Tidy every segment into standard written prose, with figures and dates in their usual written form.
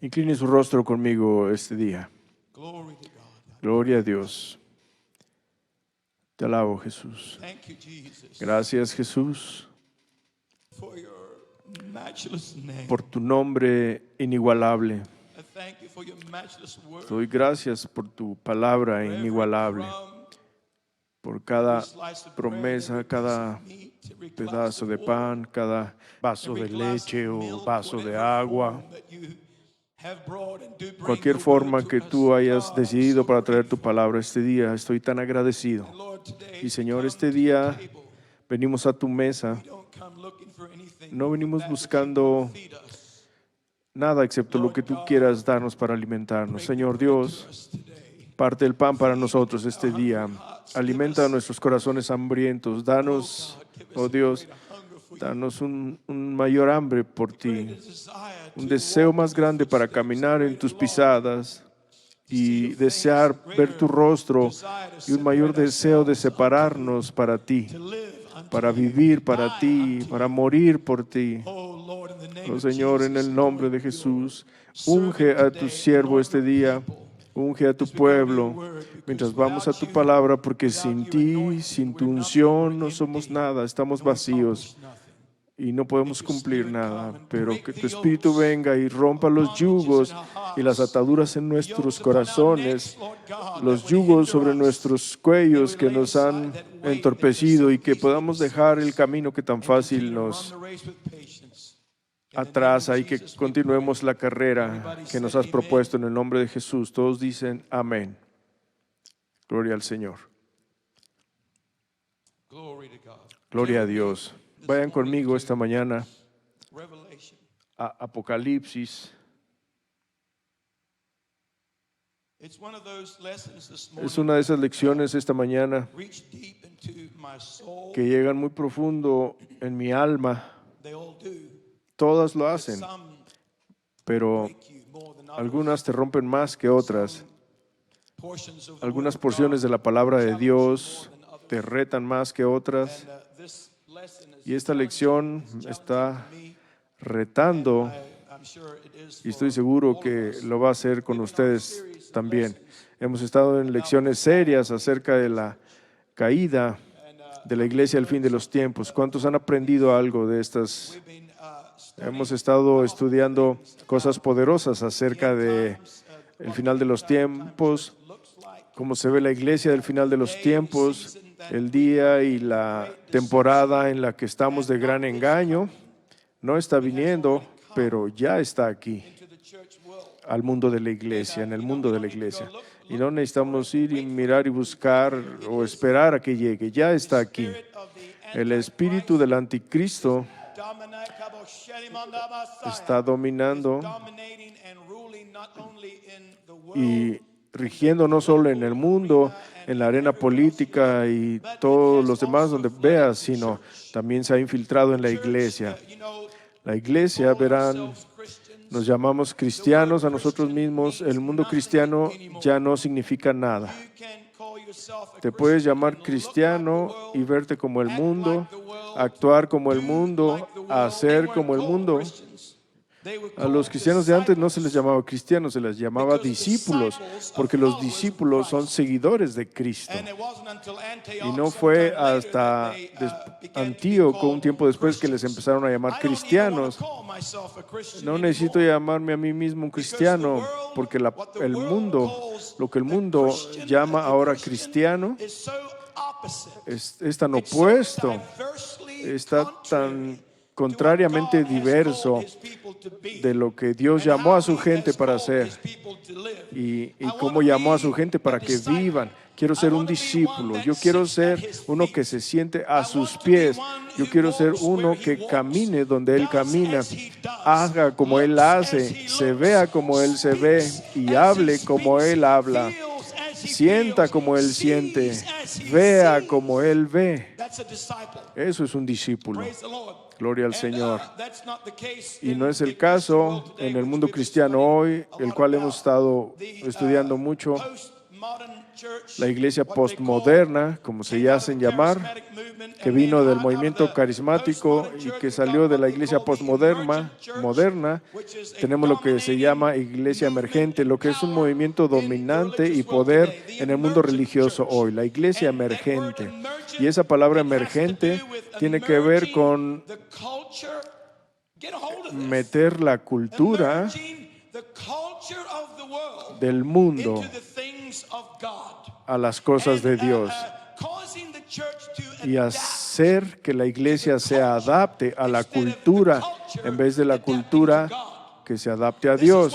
Incline su rostro conmigo este día. Gloria a Dios. Te alabo, Jesús. Gracias, Jesús, por tu nombre inigualable. Te doy gracias por tu palabra inigualable, por cada promesa, cada pedazo de pan, cada vaso de leche o vaso de agua. Cualquier forma que tú hayas decidido para traer tu palabra este día, estoy tan agradecido. Y Señor, este día venimos a tu mesa. No venimos buscando nada excepto lo que tú quieras darnos para alimentarnos. Señor Dios, parte el pan para nosotros este día. Alimenta nuestros corazones hambrientos. Danos, oh Dios, danos un mayor hambre por ti, un deseo más grande para caminar en tus pisadas y desear ver tu rostro, y un mayor deseo de separarnos para ti, para vivir para ti, para morir por ti. Oh Señor, en el nombre de Jesús, unge a tu siervo este día. Unge a tu pueblo mientras vamos a tu palabra, porque sin ti, sin tu unción, no somos nada, estamos vacíos y no podemos cumplir nada. Pero que tu Espíritu venga y rompa los yugos y las ataduras en nuestros corazones, los yugos sobre nuestros cuellos que nos han entorpecido, y que podamos dejar el camino que tan fácil nos atrasa y que continuemos la carrera que nos has propuesto en el nombre de Jesús. Todos dicen amén. Gloria al Señor. Gloria a Dios. Vayan conmigo esta mañana a Apocalipsis. Es una de esas lecciones esta mañana que llegan muy profundo en mi alma. Todas lo hacen, pero algunas te rompen más que otras. Algunas porciones de la palabra de Dios te retan más que otras. Y esta lección está retando, y estoy seguro que lo va a hacer con ustedes también. Hemos estado en lecciones serias acerca de la caída de la iglesia al fin de los tiempos. ¿Cuántos han aprendido algo de estas? Hemos estado estudiando cosas poderosas acerca de el final de los tiempos, cómo se ve la iglesia del final de los tiempos, el día y la temporada en la que estamos de gran engaño. No está viniendo, pero ya está aquí, al mundo de la iglesia, en el mundo de la iglesia. Y no necesitamos ir y mirar y buscar o esperar a que llegue, ya está aquí. El espíritu del anticristo está dominando y rigiendo no solo en el mundo, en la arena política y todos los demás donde veas, sino también se ha infiltrado en la iglesia. La iglesia, verán, nos llamamos cristianos a nosotros mismos. El mundo cristiano ya no significa nada. Te puedes llamar cristiano y verte como el mundo, actuar como el mundo, hacer como el mundo. A los cristianos de antes no se les llamaba cristianos, se les llamaba discípulos, porque los discípulos son seguidores de Cristo. Y no fue hasta Antíoco, un tiempo después, que les empezaron a llamar cristianos. No necesito llamarme a mí mismo un cristiano, porque el mundo, lo que el mundo llama ahora cristiano, es tan opuesto, está tan contrariamente diverso de lo que Dios llamó a su gente para hacer y cómo llamó a su gente para que vivan. Quiero ser un discípulo, yo quiero ser uno que se siente a sus pies, yo quiero ser uno que camine donde Él camina, haga como Él hace, se vea como Él se ve y hable como Él habla, sienta como Él siente, vea como Él ve. Eso es un discípulo. Gloria al Señor. Y no es el caso en el mundo cristiano hoy, el cual hemos estado estudiando mucho. La iglesia postmoderna, como se hacen llamar, que vino del movimiento carismático y que salió de la iglesia postmoderna, tenemos lo que se llama iglesia emergente, lo que es un movimiento dominante y poder en el mundo religioso hoy, la iglesia emergente. Y esa palabra emergente tiene que ver con meter la cultura del mundo a las cosas de Dios y hacer que la iglesia se adapte a la cultura en vez de la cultura que se adapte a Dios.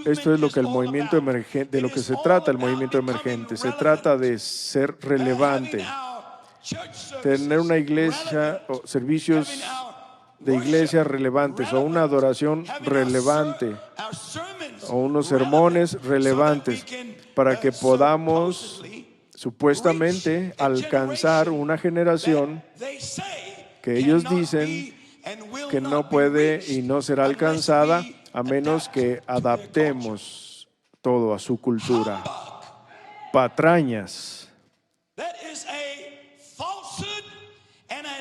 Esto es lo que el movimiento emergente, de lo que se trata el movimiento emergente. Se trata de ser relevante, tener una iglesia o servicios de iglesia relevantes o una adoración relevante o unos sermones relevantes para que podamos supuestamente alcanzar una generación que ellos dicen que no puede y no será alcanzada a menos que adaptemos todo a su cultura. Patrañas.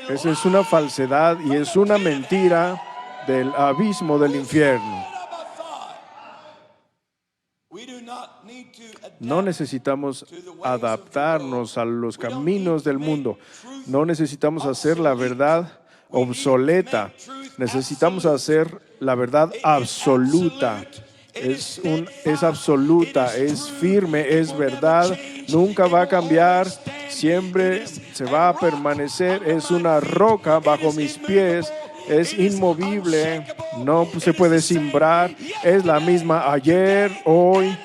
Esa es una falsedad y es una mentira del abismo del infierno. No necesitamos adaptarnos a los caminos del mundo. No necesitamos hacer la verdad obsoleta. Necesitamos hacer la verdad absoluta. Es absoluta, es firme, es verdad. Nunca va a cambiar. Siempre se va a permanecer. Es una roca bajo mis pies. Es inmovible, no se puede simbrar, es la misma ayer, hoy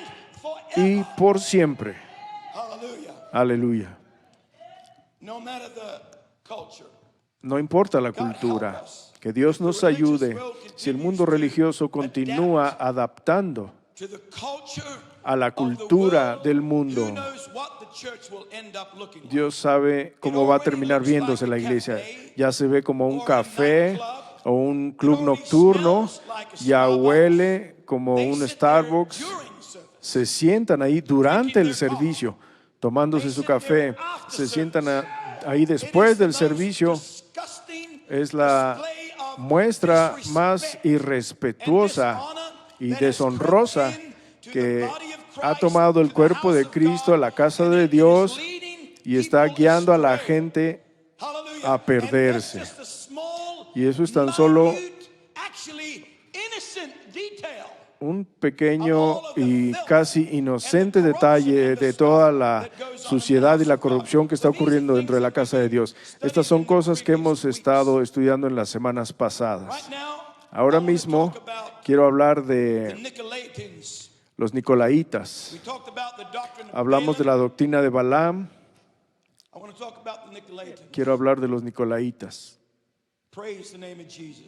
y por siempre. Aleluya. No importa la cultura, que Dios nos ayude. Si el mundo religioso continúa adaptando a la cultura del mundo, Dios sabe cómo va a terminar viéndose la iglesia. Ya se ve como un café o un club nocturno, ya huele como un Starbucks. Se sientan ahí durante el servicio, tomándose su café. Se sientan ahí después del servicio. Es la muestra más irrespetuosa y deshonrosa que ha tomado el cuerpo de Cristo a la casa de Dios y está guiando a la gente a perderse. Y eso es tan solo un pequeño y casi inocente detalle de toda la suciedad y la corrupción que está ocurriendo dentro de la casa de Dios. Estas son cosas que hemos estado estudiando en las semanas pasadas. Ahora mismo quiero hablar de los Nicolaitas. Hablamos de la doctrina de Balaam. Quiero hablar de los Nicolaitas.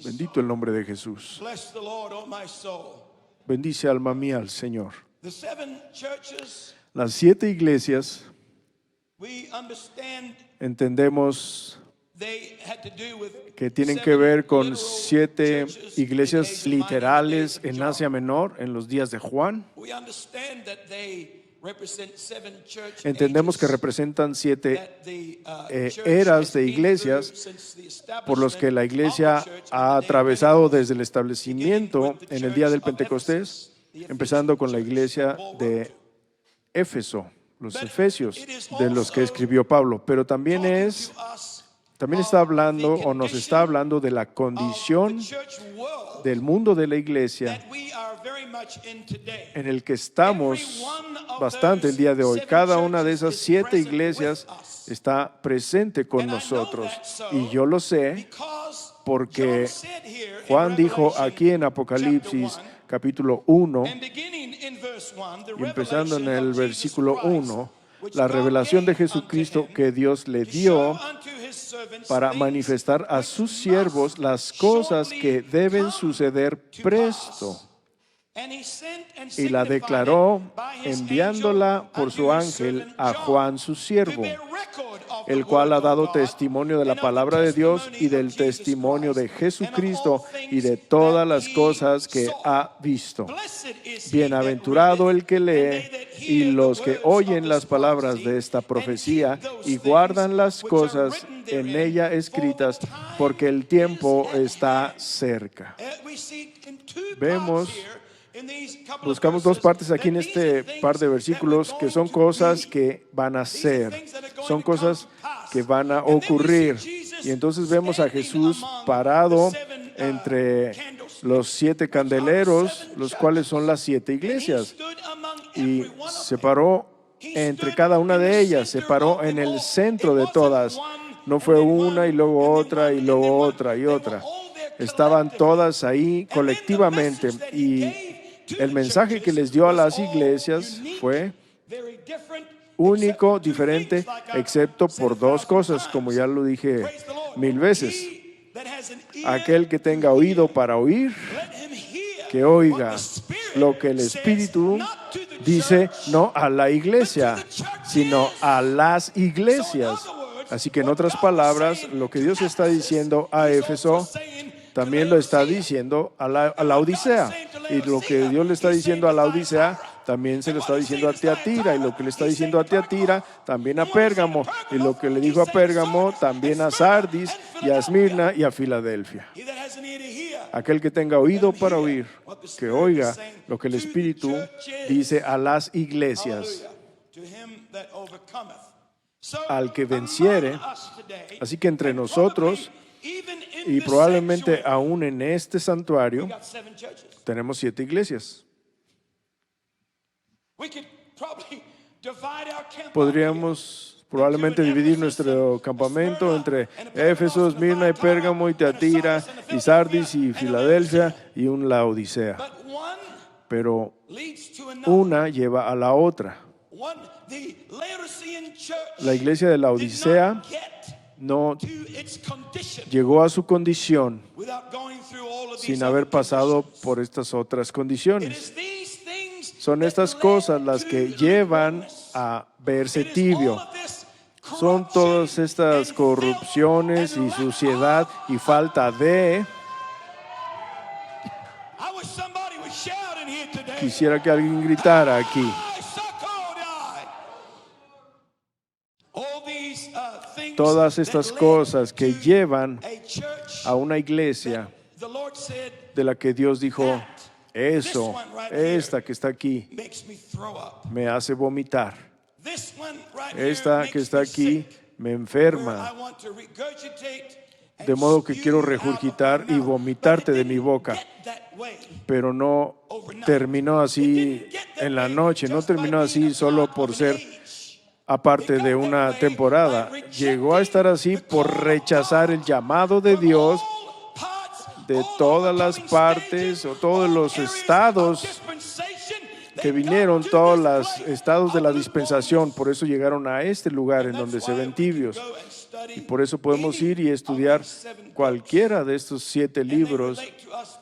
Bendito el nombre de Jesús. Bendice alma mía al Señor. Las 7 iglesias, entendemos que tienen que ver con 7 iglesias literales en Asia Menor en los días de Juan. Entendemos que representan 7 eras de iglesias por los que la iglesia ha atravesado desde el establecimiento en el día del Pentecostés, empezando con la iglesia de Éfeso, los Efesios, de los que escribió Pablo, pero también está hablando o nos está hablando de la condición del mundo de la iglesia en el que estamos bastante el día de hoy. Cada una de esas 7 iglesias está presente con nosotros. Y yo lo sé porque Juan dijo aquí en Apocalipsis capítulo 1, y empezando en el versículo 1, la revelación de Jesucristo que Dios le dio para manifestar a sus siervos las cosas que deben suceder presto. y la declaró enviándola por su ángel a Juan su siervo, el cual ha dado testimonio de la palabra de Dios y del testimonio de Jesucristo y de todas las cosas que ha visto. Bienaventurado el que lee y los que oyen las palabras de esta profecía y guardan las cosas en ella escritas, porque el tiempo está cerca. Buscamos dos partes aquí en este par de versículos que son cosas que van a ser, son cosas que van a ocurrir. Y entonces vemos a Jesús parado entre los 7 candeleros, los cuales son las 7 iglesias. Y se paró entre cada una de ellas, se paró en el centro de todas. No fue una y luego otra y luego otra y otra. Estaban todas ahí colectivamente, y el mensaje que les dio a las iglesias fue único, diferente, excepto por 2 cosas, como ya lo dije 1000 veces. Aquel que tenga oído para oír, que oiga lo que el Espíritu dice, no a la iglesia, sino a las iglesias. Así que en otras palabras, lo que Dios está diciendo a Éfeso, también lo está diciendo a la Odisea. Y lo que Dios le está diciendo a la Odisea, también se lo está diciendo a Tiatira. Y lo que le está diciendo a Tiatira, también a Pérgamo. Y lo que le dijo a Pérgamo, también a Sardis y a Esmirna y a Filadelfia. Aquel que tenga oído para oír, que oiga lo que el Espíritu dice a las iglesias. Al que venciere. Así que entre nosotros, y probablemente aún en este santuario, tenemos 7 iglesias. Podríamos probablemente dividir nuestro campamento entre Éfeso, Esmirna y Pérgamo y Tiatira y Sardis y Filadelfia y un Laodicea. Pero una lleva a la otra. La iglesia de Laodicea no llegó a su condición sin haber pasado por estas otras condiciones. Son estas cosas las que llevan a verse tibio. Son todas estas corrupciones y suciedad y falta de... Quisiera que alguien gritara aquí. Todas estas cosas que llevan a una iglesia de la que Dios dijo, esta que está aquí me hace vomitar. Esta que está aquí me enferma. De modo que quiero regurgitar y vomitarte de mi boca. Pero no terminó así en la noche, no terminó así solo por ser aparte de una temporada. Llegó a estar así por rechazar el llamado de Dios de todas las partes o todos los estados que vinieron, todos los estados de la dispensación. Por eso llegaron a este lugar en donde se ven tibios. Y por eso podemos ir y estudiar cualquiera de estos 7 libros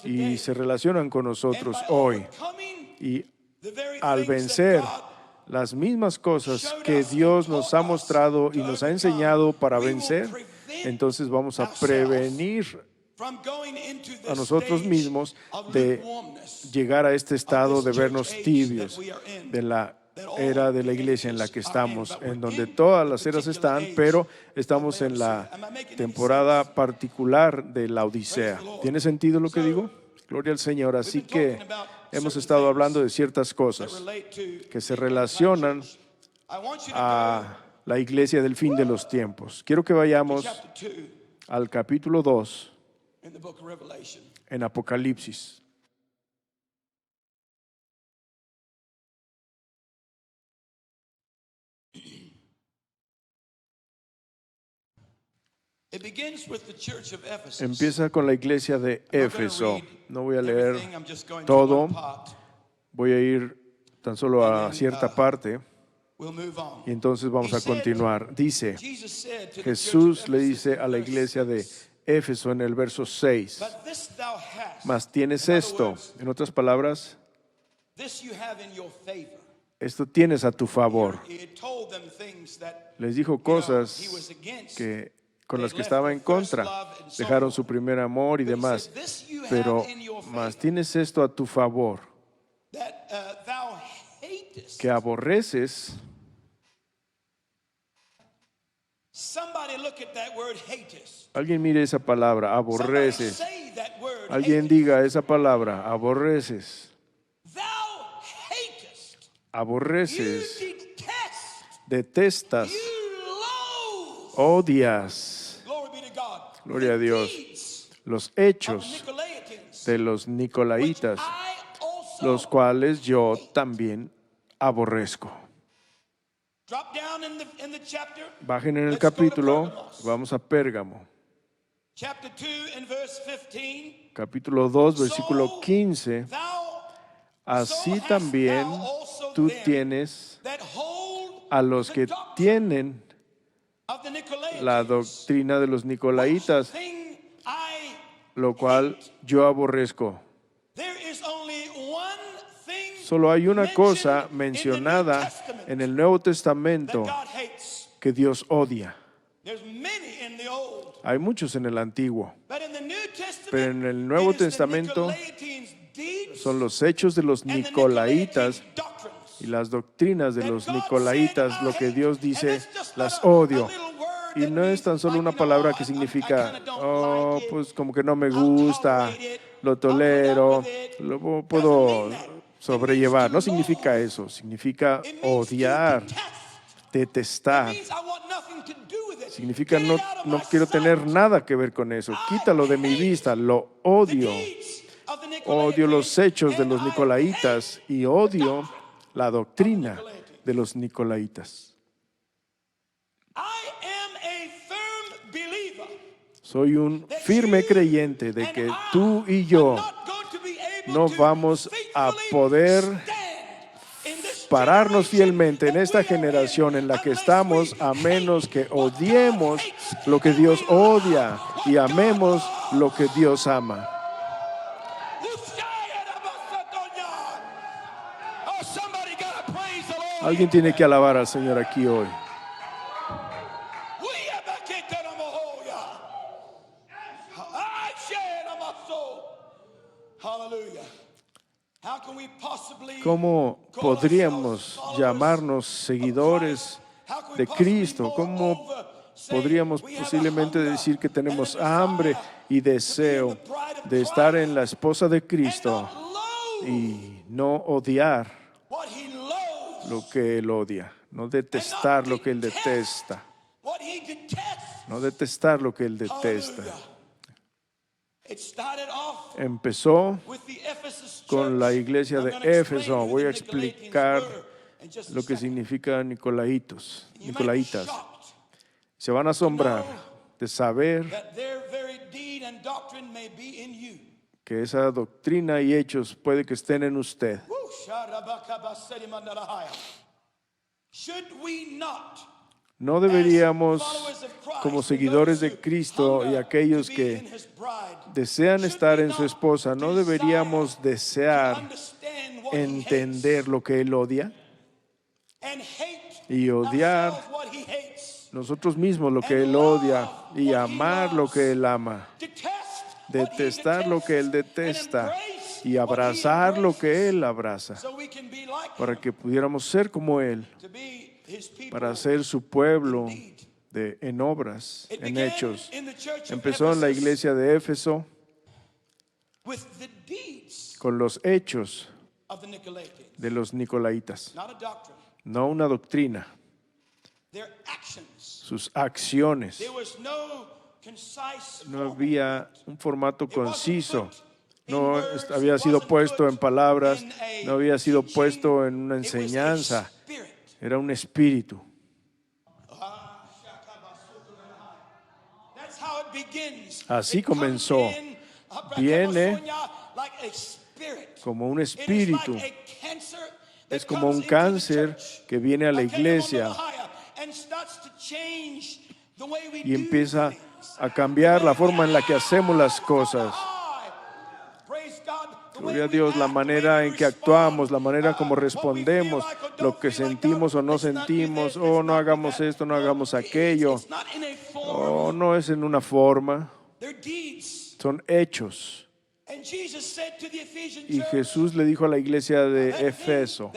y se relacionan con nosotros hoy. Y al vencer las mismas cosas que Dios nos ha mostrado y nos ha enseñado para vencer, entonces vamos a prevenir a nosotros mismos de llegar a este estado de vernos tibios, de la era de la iglesia en la que estamos, en donde todas las eras están, pero estamos en la temporada particular de la Odisea. ¿Tiene sentido lo que digo? Gloria al Señor. Así que hemos estado hablando de ciertas cosas que se relacionan a la iglesia del fin de los tiempos. Quiero que vayamos al capítulo 2 en Apocalipsis. Empieza con la iglesia de Éfeso. No voy a leer todo, voy a ir tan solo a cierta parte y entonces vamos a continuar. Dice, Jesús le dice a la iglesia de Éfeso en el verso 6, mas tienes esto. En otras palabras, This you have in your favor. Esto tienes a tu favor. He told them things that, Les dijo he cosas was against. con las que estaba en contra. Dejaron su primer amor y demás. Pero más tienes esto a tu favor, That thou hatest. que aborreces. Somebody look at that word hatest. Alguien mire esa palabra, Somebody aborreces. say that word Alguien hatest. diga esa palabra, aborreces. Thou hatest. You Aborreces, detest. detestas, You loathe. odias. Glory be to God. Gloria a The Dios. deeds Los of the hechos Nicolaitans, de los which nicolaitas, I also los cuales yo también aborrezco. drop down in the chapter. Bajen en el Let's go to capítulo, Pergamos. vamos a Pérgamo, Chapter 2 and verse 15. capítulo 2, versículo So 15. thou Así hast también thou also tú them tienes that hold a los the que doctrine tienen of the Nicolaitans, la doctrina de los nicolaitas, thing I lo cual hate. yo aborrezco. There is only one thing Solo hay una cosa mentioned in the New mencionada Testament en el Nuevo that Testamento God hates. que Dios odia. There's many in the Old, Hay muchos en el Antiguo, but in the New Testament, pero en el Nuevo it is the Testamento Nicolaitans' deeds son los hechos de los and the nicolaitas Nicolaitans' doctrines. y las doctrinas de That los God nicolaitas, said, lo "I que hate", Dios and dice, that's just las not a odio. little word Y that no es means, tan solo like, una you know, palabra que I significa, kinda don't oh, like it. pues como que no me I'll gusta, tolerate it. lo I'll put up tolero, with it. lo Doesn't puedo mean that. sobrellevar. It No means to significa loathe. eso, significa It means to odiar, detest. It detestar. means I want nothing to do with it. Significa Get no, it out of no my quiero tener sight. nada que ver con eso. Quítalo de mi vista, lo The odio. deeds of the Odio los Nicolaitans, hechos de and los I nicolaitas hate y the odio doctrine la of the doctrina Nicolaitans. de los nicolaitas. I am a firm believer Soy un that firme you creyente de and que I tú y are yo not going to be able no to vamos a faithfully poder stand in this pararnos generation fielmente en that esta we are generación en la que unless estamos, we a menos que hate what God odiemos hates lo que and Dios we love odia what y God amemos loves. lo que Dios ama. Oh, somebody gotta praise the Lord. Alguien tiene que alabar al Señor aquí hoy. Hallelujah. How can we possibly ¿Cómo call podríamos ourselves followers llamarnos of seguidores Christ? How can we de possibly Cristo? ¿Cómo moreover say podríamos we have a posiblemente hunger decir que tenemos and a hambre desire y to be in deseo the bride of de estar Christ en la esposa de and Cristo not loathe y no odiar what he loathes, lo que Él odia, no detestar lo que Él detesta, what he detests? no detestar lo que Él detesta? Hallelujah. It started off Empezó with the Ephesus con la church. iglesia I'm de gonna explain Éfeso. who Voy a the Nicolaitans explicar were in just a lo que second. significa nicolaitos, You might be nicolaitas. shocked Se van a asombrar de saber that their very deed and doctrine may be in you. que esa doctrina y hechos puede que estén en usted. Woo, sharabakabasedimandarahaya. Should we not, No deberíamos, as followers of Christ, como and seguidores those de who Cristo y hunger aquellos to be que in his bride, desean should estar we en su not esposa, ¿no deberíamos desire desear to understand what he entender hates lo que Él odia and hate y odiar ourselves what he hates, nosotros mismos lo que and Él love odia y what he amar lo loves, que Él ama, detest what he detestar lo que Él detests, detesta and embrace y what he abrazar lo que embraces, Él abraza, so we can be like para him, que pudiéramos ser como Él, to be his people. para ser su pueblo indeed. en obras, It en began hechos. in the church of Empezó en la Ephesus iglesia de Éfeso with the deeds con los hechos of the Nicolaitans, de los nicolaitas, not a doctrine, no una doctrina, their actions. sus acciones. There was no concise No form. había un formato It wasn't conciso, put in no words, había it sido wasn't puesto put en palabras, in a no había sido teaching. puesto en una It was a enseñanza, spirit. era un espíritu. That's how it begins. Así It comes comenzó. in, Viene like a spirit. como un It is espíritu. like a cancer that Es como comes un into the cáncer church. que viene a la iglesia And starts to change the way we y do empieza things. a cambiar la forma en la que hacemos las cosas. Praise God. Gloria a Dios, la manera en que actuamos, la manera como respondemos, lo que sentimos o no sentimos, oh, no hagamos esto, no hagamos aquello, oh, no es en una forma, son hechos. Y Jesús le dijo a la iglesia de Efeso,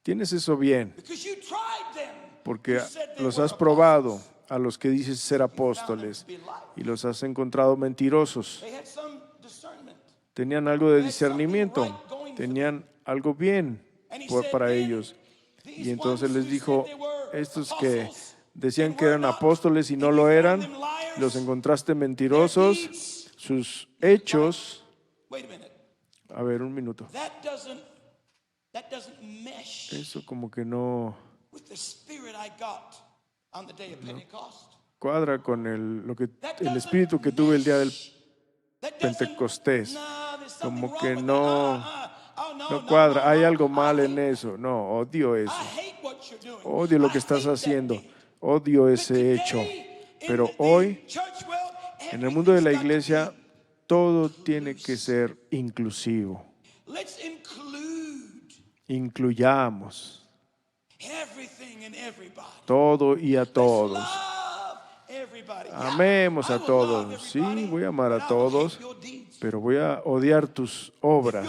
tienes eso bien, porque los has probado a los que dices ser apóstoles y los has encontrado mentirosos. Tenían algo de discernimiento, tenían algo bien para ellos. Y entonces les dijo, estos que decían que eran apóstoles y no lo eran, los encontraste mentirosos, sus hechos. A ver, un minuto. Eso como que no cuadra con el espíritu que tuve el día del Pentecostés. Como que no cuadra, hay algo mal en eso. No, odio eso. Odio lo que estás haciendo. Odio ese hecho. Pero hoy, en el mundo de la iglesia, todo tiene que ser inclusivo. Incluyamos todo y a todos. Amemos a todos. Sí, voy a amar a todos, pero voy a odiar tus obras.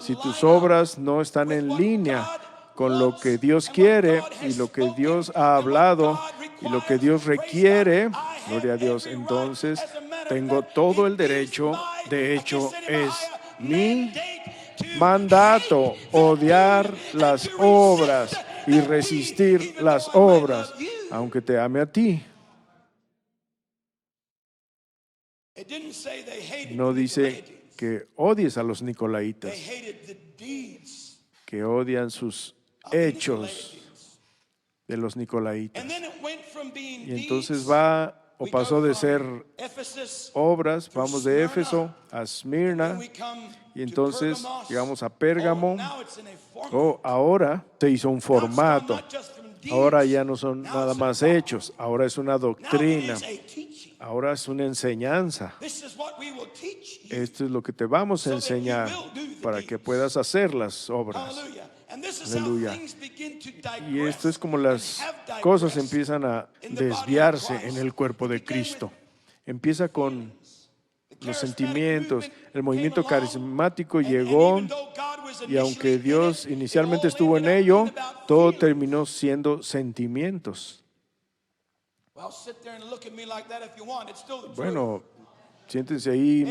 Si tus obras no están en línea con lo que Dios quiere y lo que Dios ha hablado y lo que Dios requiere, gloria a Dios, entonces tengo todo el derecho. De hecho, es mi mandato odiar las obras y resistir las obras, aunque te ame a ti. No dice que odies a los nicolaitas, que odian sus hechos de los nicolaitas. Y entonces pasó de ser obras, vamos de Éfeso a Esmirna, y entonces llegamos a Pérgamo. Ahora se hizo un formato. Ahora ya no son nada más hechos, ahora es una doctrina. Ahora es una enseñanza. Esto es lo que te vamos a enseñar para que puedas hacer las obras. Aleluya. Y esto es como las cosas empiezan a desviarse en el cuerpo de Cristo. Empieza con los sentimientos. El movimiento carismático llegó y aunque Dios inicialmente estuvo en ello, todo terminó siendo sentimientos. Bueno, siéntense ahí,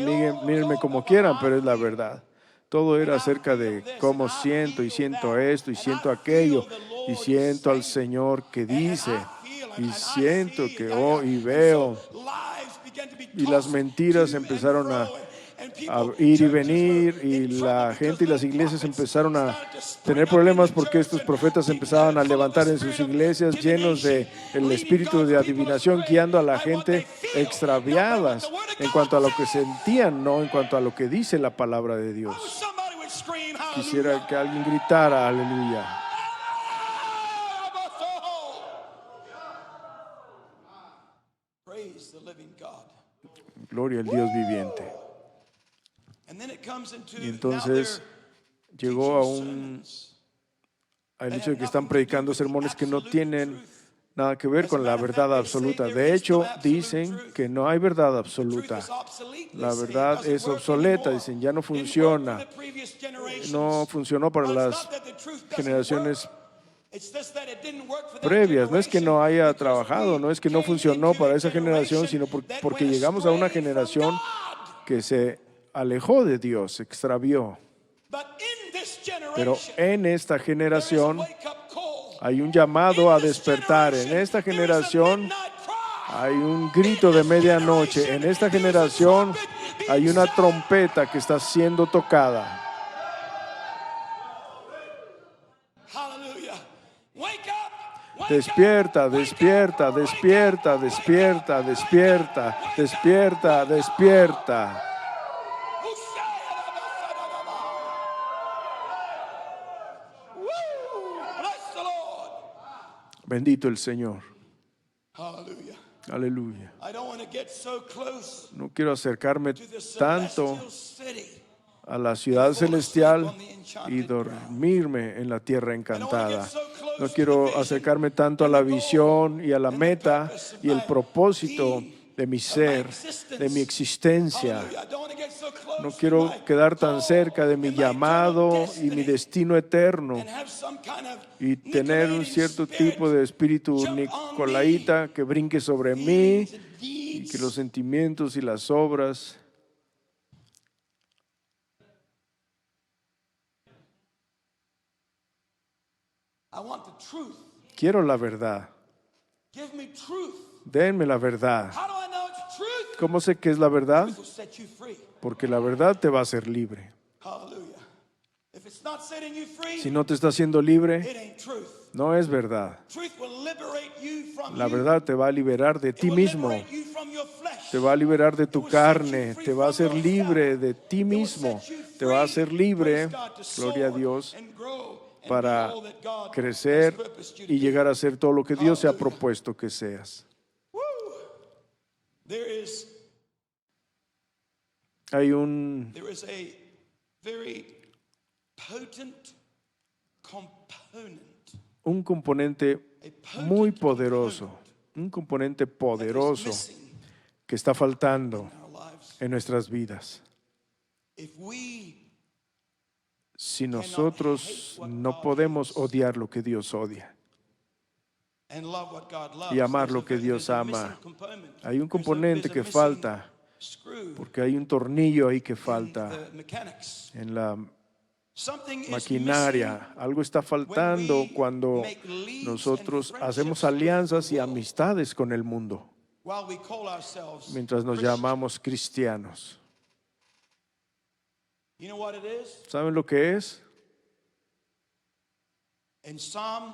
mírenme como quieran, pero es la verdad. Todo era acerca de cómo siento, y siento esto, y siento aquello, y siento al Señor que dice, y siento que y veo. Y las mentiras empezaron a ir y venir, y la gente y las iglesias empezaron a tener problemas porque estos profetas empezaban a levantar en sus iglesias llenos de el espíritu de adivinación, guiando a la gente extraviadas en cuanto a lo que sentían, no en cuanto a lo que dice la palabra de Dios. Quisiera que alguien gritara aleluya. Gloria al Dios viviente. Y entonces llegó al hecho de que están predicando sermones que no tienen nada que ver con la verdad absoluta. De hecho, dicen que no hay verdad absoluta. La verdad es obsoleta, dicen, ya no funciona. No funcionó para las generaciones previas. No es que no haya trabajado, no es que no funcionó para esa generación, sino porque llegamos a una generación que se alejó de Dios, se extravió. Pero en esta generación hay un llamado a despertar. En esta generación hay un grito de medianoche. En esta generación hay una trompeta que está siendo tocada. Despierta, despierta, despierta, despierta, despierta, despierta, despierta. Bendito el Señor. Aleluya. I don't want to get so close No quiero acercarme to the tanto celestial city. a la ciudad celestial y dormirme en la tierra encantada. No quiero acercarme tanto a la visión y a la meta y el propósito de mi ser, de mi existencia. Hallelujah. I don't want to get so close No to quiero my quedar tan call cerca de mi and my eternal llamado y destiny mi destino eterno and have some kind of y tener un Nicolaitating cierto spirit tipo de espíritu jump on me, nicolaíta que brinque sobre mí feelings and y deeds. que los sentimientos y las obras. I want the truth. Quiero la verdad. Give me truth. Denme la verdad. How do I know it's truth? ¿Cómo sé que es la verdad? Truth will set you free. Porque la verdad te va a hacer libre. Hallelujah. If it's not setting you free, Si no te está haciendo libre, it ain't truth. no es verdad. Truth will liberate you from La you. verdad te va a liberar de It ti will mismo. liberate you from your flesh. Te va a liberar de tu It will set you carne, free te va a from hacer yourself. libre de ti It will mismo, set you te va a free, hacer libre, praise God, to gloria a soar Dios, and grow and be para all that God crecer has purposed you to y be. llegar a ser todo lo que Dios se ha Hallelujah. propuesto que seas. Woo. There is Hay a very potent component. un componente muy poderoso, un componente that is poderoso missing que está faltando in our lives. en nuestras vidas. If we Si nosotros no podemos odiar lo que Dios odia and love what God loves, y amar there's lo a que very- Dios there's a ama, missing component. hay un There's a- componente there's a que missing falta, screw porque hay un tornillo ahí que in falta the mechanics. en la Something is maquinaria. Algo está faltando cuando make leagues nosotros and hacemos friendships with alianzas the y world, amistades con el mundo, while we call ourselves mientras nos Christians. llamamos cristianos. You know what it is? ¿Saben lo que es? In Psalm,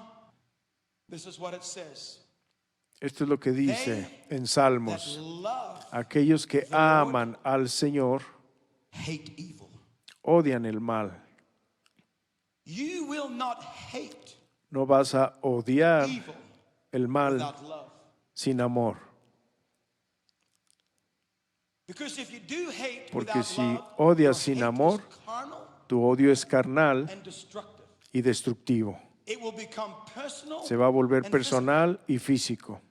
this is what it says. Esto es lo que dice en That Salmos. love Aquellos que aman al Señor hate evil. odian el mal. You will not hate No vas a odiar evil el mal without love. sin amor. Because if you do hate Porque without si love, odias your sin hate amor, is carnal tu odio es carnal and destructive. y destructivo. It will become personal Se va a volver and personal y físico. physical.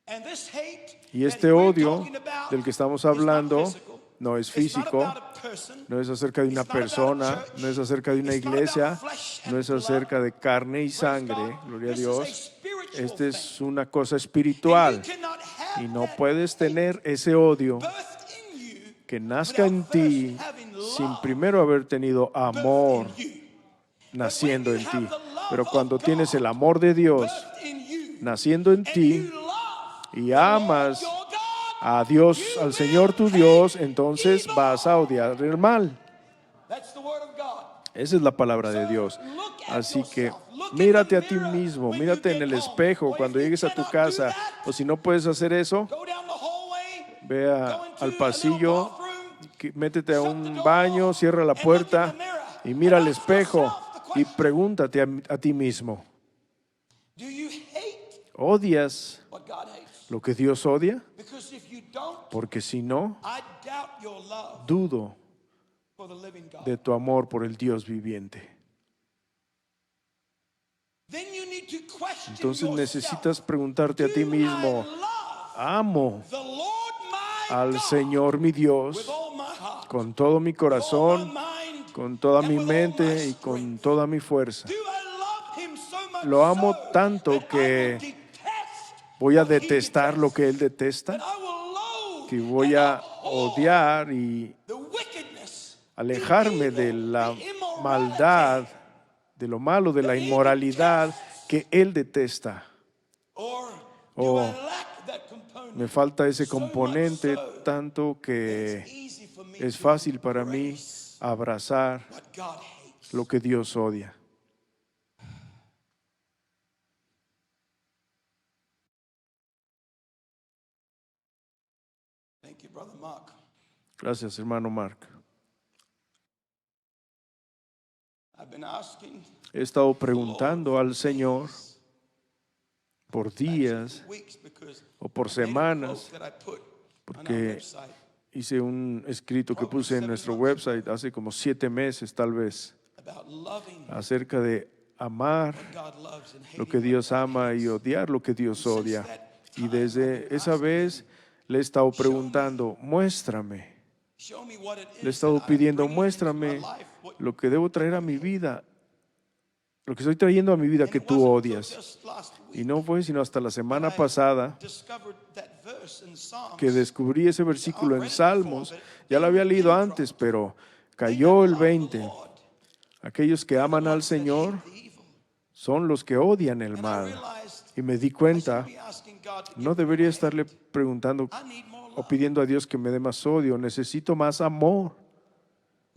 And this hate Y that este we're odio talking about del que estamos is not hablando physical. no es It's not físico, about a person. no es acerca de una It's not about a persona, church. no es acerca de una It's not iglesia, about flesh and no es blood. acerca de carne y Praise sangre, God. gloria a This is a Dios. spiritual Este es thing. una cosa And espiritual you cannot have y no that puedes hate tener ese odio birthed in you que nazca en without ti first having sin love primero haber tenido amor birthed in you. naciendo But en when ti. you have the love Pero of cuando tienes God el amor de Dios birthed in you, naciendo en and ti you love y the Lord amas your God, a Dios, you al will Señor tu hate Dios, entonces evil. vas a odiar el mal. That's the word of God. Esa es la palabra de So, Dios. look at Así que yourself. Look in mírate the a ti mirror mismo, when mírate you en el get home. espejo Or cuando if you llegues a tu cannot do casa. that, O si no puedes hacer eso, go down the hallway, ve go into al a little pasillo, bathroom, métete a shut the un door, baño, cierra la and look in puerta the mirror, y mira and al ask espejo yourself the y question, pregúntate a ti mismo, do you hate ¿odias what God hates? lo que Dios odia? Because if you don't, Porque si no, I doubt your love dudo for the living God. de tu amor por el Dios viviente. Then you need to question Entonces yourself. necesitas preguntarte a ti Do mismo, I love ¿amo the Lord my al God Señor mi with Dios all my heart, con todo mi with all corazón, my mind, con toda and mi with all my mente y con strength? toda mi fuerza? Do I love him so much Lo amo so tanto that I que will detest voy a what he detestar lo que Él detests? detesta, That I will loathe que voy and a abhor odiar y the wickedness, alejarme the de evil, la the immorality maldad, de lo malo, de la inmoralidad que Él detesta. Or do O I lack that component? me falta ese So much componente so tanto that que it's easy for me es to fácil para mí embrace abrazar what God hates. lo que Dios odia. Thank you, Brother Mark. Gracias, hermano Mark. I've been asking He estado preguntando al Señor por días o por semanas, porque hice un escrito que puse en nuestro website hace como 7 meses tal vez, acerca de amar lo que Dios ama y odiar lo que Dios odia. Y desde esa vez le he estado preguntando, muéstrame. Le he estado pidiendo, muéstrame lo que debo traer a mi vida, lo que estoy trayendo a mi vida que tú odias. Y no fue sino hasta la semana pasada que descubrí ese versículo en Salmos. Ya lo había leído antes, pero cayó el 20. Aquellos que aman al Señor son los que odian el mal. Y me di cuenta, no debería estarle preguntando o pidiendo a Dios que me dé más odio. Necesito más amor.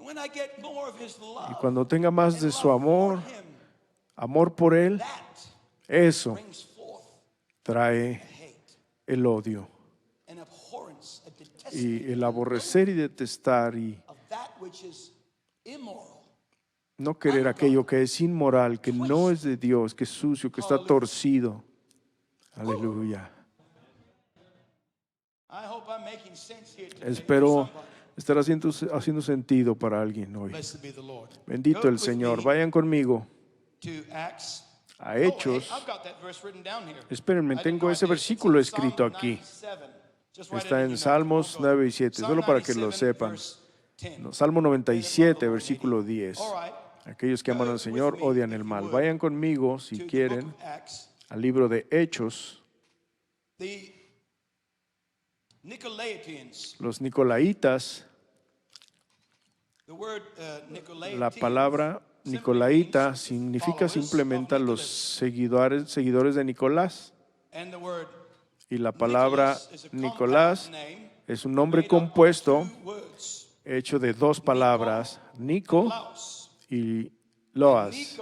Y cuando tenga más de su amor, amor por Él, eso trae el odio y el aborrecer y detestar y no querer aquello que es inmoral, que no es de Dios, que es sucio, que está torcido. Aleluya. Espero estar haciendo sentido para alguien hoy. Bendito el Señor. Vayan conmigo a Hechos. Espérenme, tengo ese versículo escrito aquí. Está en Salmos 9 y 7, solo para que lo sepan. No, Salmo 97, versículo 10. Aquellos que aman al Señor odian el mal. Vayan conmigo, si quieren, al libro de Hechos. Los Nicolaitas, la palabra Nicolaita significa simplemente los seguidores de Nicolás. Y la palabra Nicolás es un nombre compuesto hecho de 2 palabras, Nico y Loas.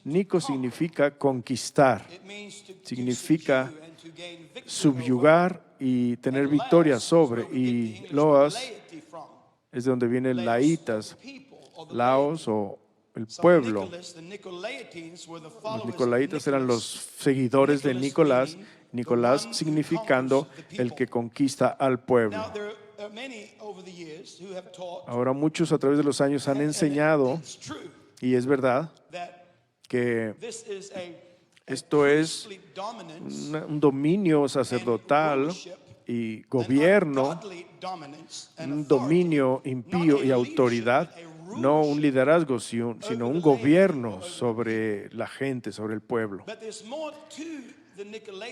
Nico significa conquistar, significa subyugar y tener victoria sobre. Y Loas es de donde vienen laitas, Laos o el pueblo. Los nicolaitas eran los seguidores de Nicolás, Nicolás significando el que conquista al pueblo. Ahora muchos a través de los años han enseñado, y es verdad, que esto es un dominio sacerdotal y gobierno, un dominio impío y autoridad, no un liderazgo, sino un gobierno sobre la gente, sobre el pueblo.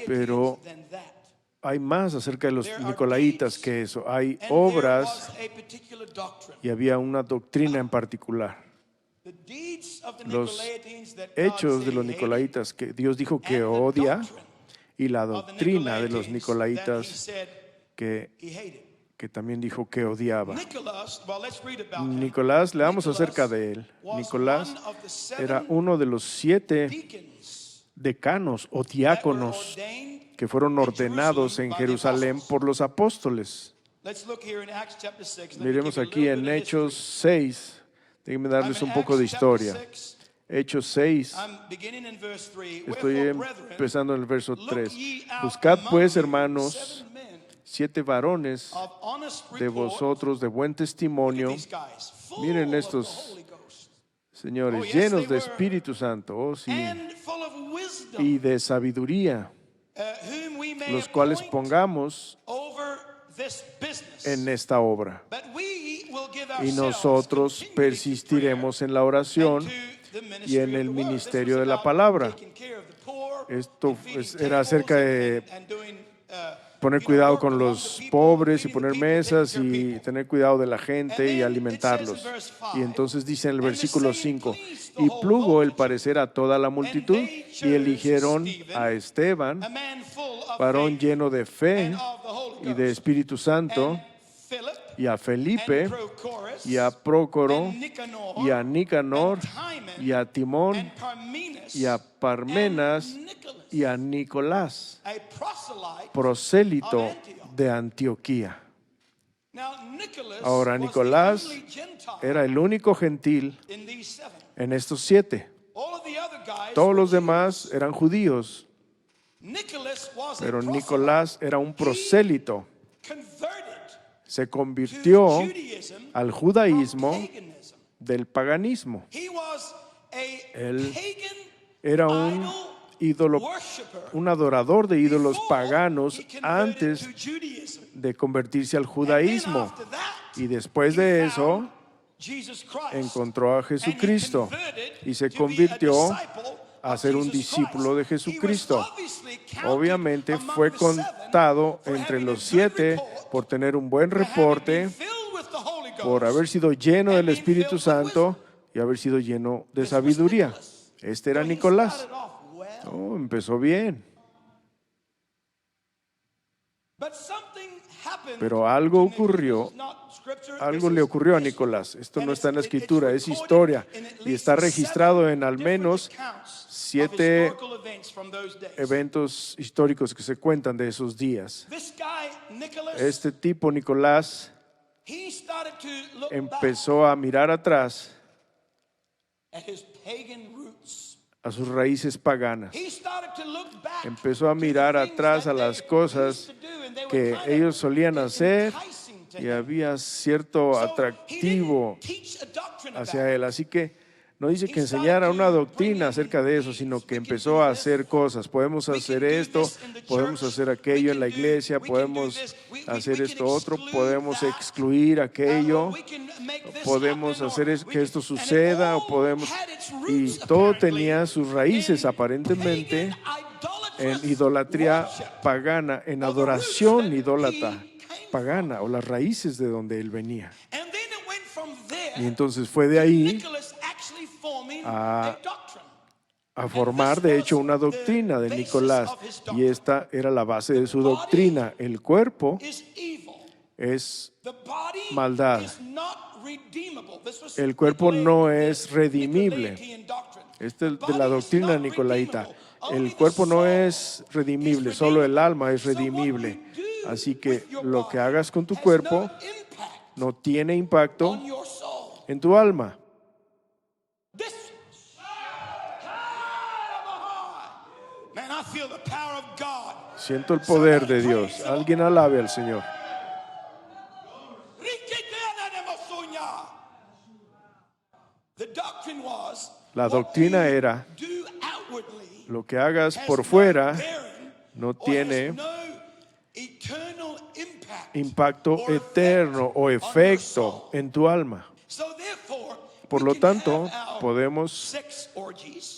Pero hay más acerca de los nicolaitas que eso. Hay obras y había una doctrina en particular. Los hechos de los nicolaitas que Dios dijo que odia y la doctrina de los nicolaitas que también dijo que odiaba. Nicolás, leamos acerca de él. Nicolás era uno de los 7 decanos o diáconos que fueron ordenados en Jerusalén por los apóstoles. Miremos aquí en Hechos 6. Déjenme darles un poco de historia. Hechos 6. Estoy empezando en el verso 3. Buscad pues, hermanos, 7 varones de vosotros de buen testimonio. Miren estos señores, llenos de Espíritu Santo, oh, sí, y de sabiduría, los cuales pongamos en esta obra. Y nosotros persistiremos en la oración y en el ministerio de la palabra. Esto era acerca de poner cuidado con los pobres y poner mesas y tener cuidado de la gente y alimentarlos. Y entonces dice en el versículo 5, y plugo el parecer a toda la multitud y eligieron a Esteban, varón lleno de fe y de Espíritu Santo, y a Felipe, y a Prócoro, y a Nicanor, y a Timón, y a Parmenas, y a Nicolás, prosélito de Antioquía. Ahora, Nicolás era el único gentil en estos 7. Todos los demás eran judíos. Nicholas was Pero a proselyte. Nicolás era un prosélito. Converted Se to convirtió Judaism al from judaísmo paganism. del paganismo. He was a Él pagan Era un idol ídolo, worshiper un adorador de ídolos before paganos he converted antes to Judaism. de convertirse al And then judaísmo. after that, Y después he de found eso, Jesus Christ. encontró a And he Jesucristo converted y se to be a convirtió disciple a of ser un Jesus discípulo de Christ. He was Jesucristo. obviously counted Obviamente among fue the seven contado for entre having a los good 7 report, por tener un buen for having reporte, been filled with the Holy por Ghost, haber sido lleno and del being Espíritu filled with Santo wisdom. y haber sido lleno de This was sabiduría. Nicholas. Este era So he Nicolás. started off well. Oh, empezó bien. But something happened Pero algo to Nicholas. ocurrió, It's not scripture, algo this le is ocurrió a history. Nicolás. Esto And no está en la it's escritura, es recorded historia. in at Y least está registrado seven en al different menos accounts of 7 historical events from those days. eventos históricos que se cuentan de esos días. This guy, Nicholas, Este tipo, Nicolás, he started to look back empezó a mirar atrás at his pagan roots. a sus raíces paganas. He started to look back Empezó a to the mirar things atrás that a las they cosas used to do, and they were que kind of ellos solían hacer enticing to y him. había cierto So he atractivo didn't teach a doctrine hacia about it. él. Así que no dice que enseñara una doctrina acerca de eso, sino que empezó a hacer cosas. Podemos hacer esto, podemos hacer aquello en la iglesia, podemos hacer esto otro, podemos excluir aquello, podemos hacer que esto suceda o podemos... Y todo tenía sus raíces aparentemente en idolatría pagana, en adoración idólatra pagana o las raíces de donde él venía. Y entonces fue de ahí a formar, de hecho, una doctrina de Nicolás. Y esta era la base de su doctrina. El cuerpo es maldad. El cuerpo no es redimible. Esta es de la doctrina nicolaita. El cuerpo no es redimible, solo el alma es redimible. Así que lo que hagas con tu cuerpo no tiene impacto en tu alma. Siento el poder de Dios. Alguien alabe al Señor. La doctrina era: lo que hagas por fuera no tiene impacto eterno o efecto en tu alma. Por lo tanto, podemos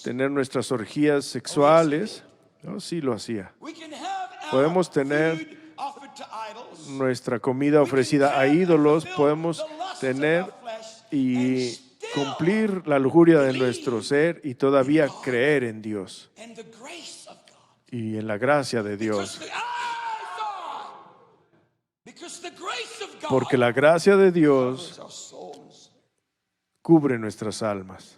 tener nuestras orgías sexuales. No, sí lo hacía. Podemos tener nuestra comida ofrecida a ídolos. Podemos tener y cumplir la lujuria de nuestro ser y todavía creer en Dios y en la gracia de Dios. Porque la gracia de Dios cubre nuestras almas.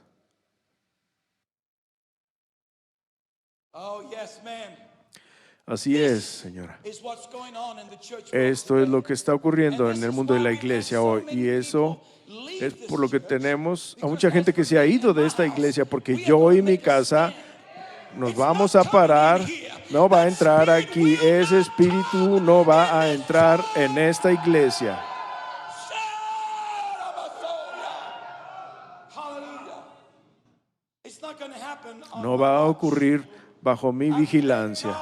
Así es, señora. Esto es lo que está ocurriendo en el mundo de la iglesia hoy. Y eso es por lo que tenemos a mucha gente que se ha ido de esta iglesia, porque yo y mi casa nos vamos a parar, no va a entrar aquí. Ese espíritu no va a entrar en esta iglesia. No va a ocurrir bajo mi vigilancia.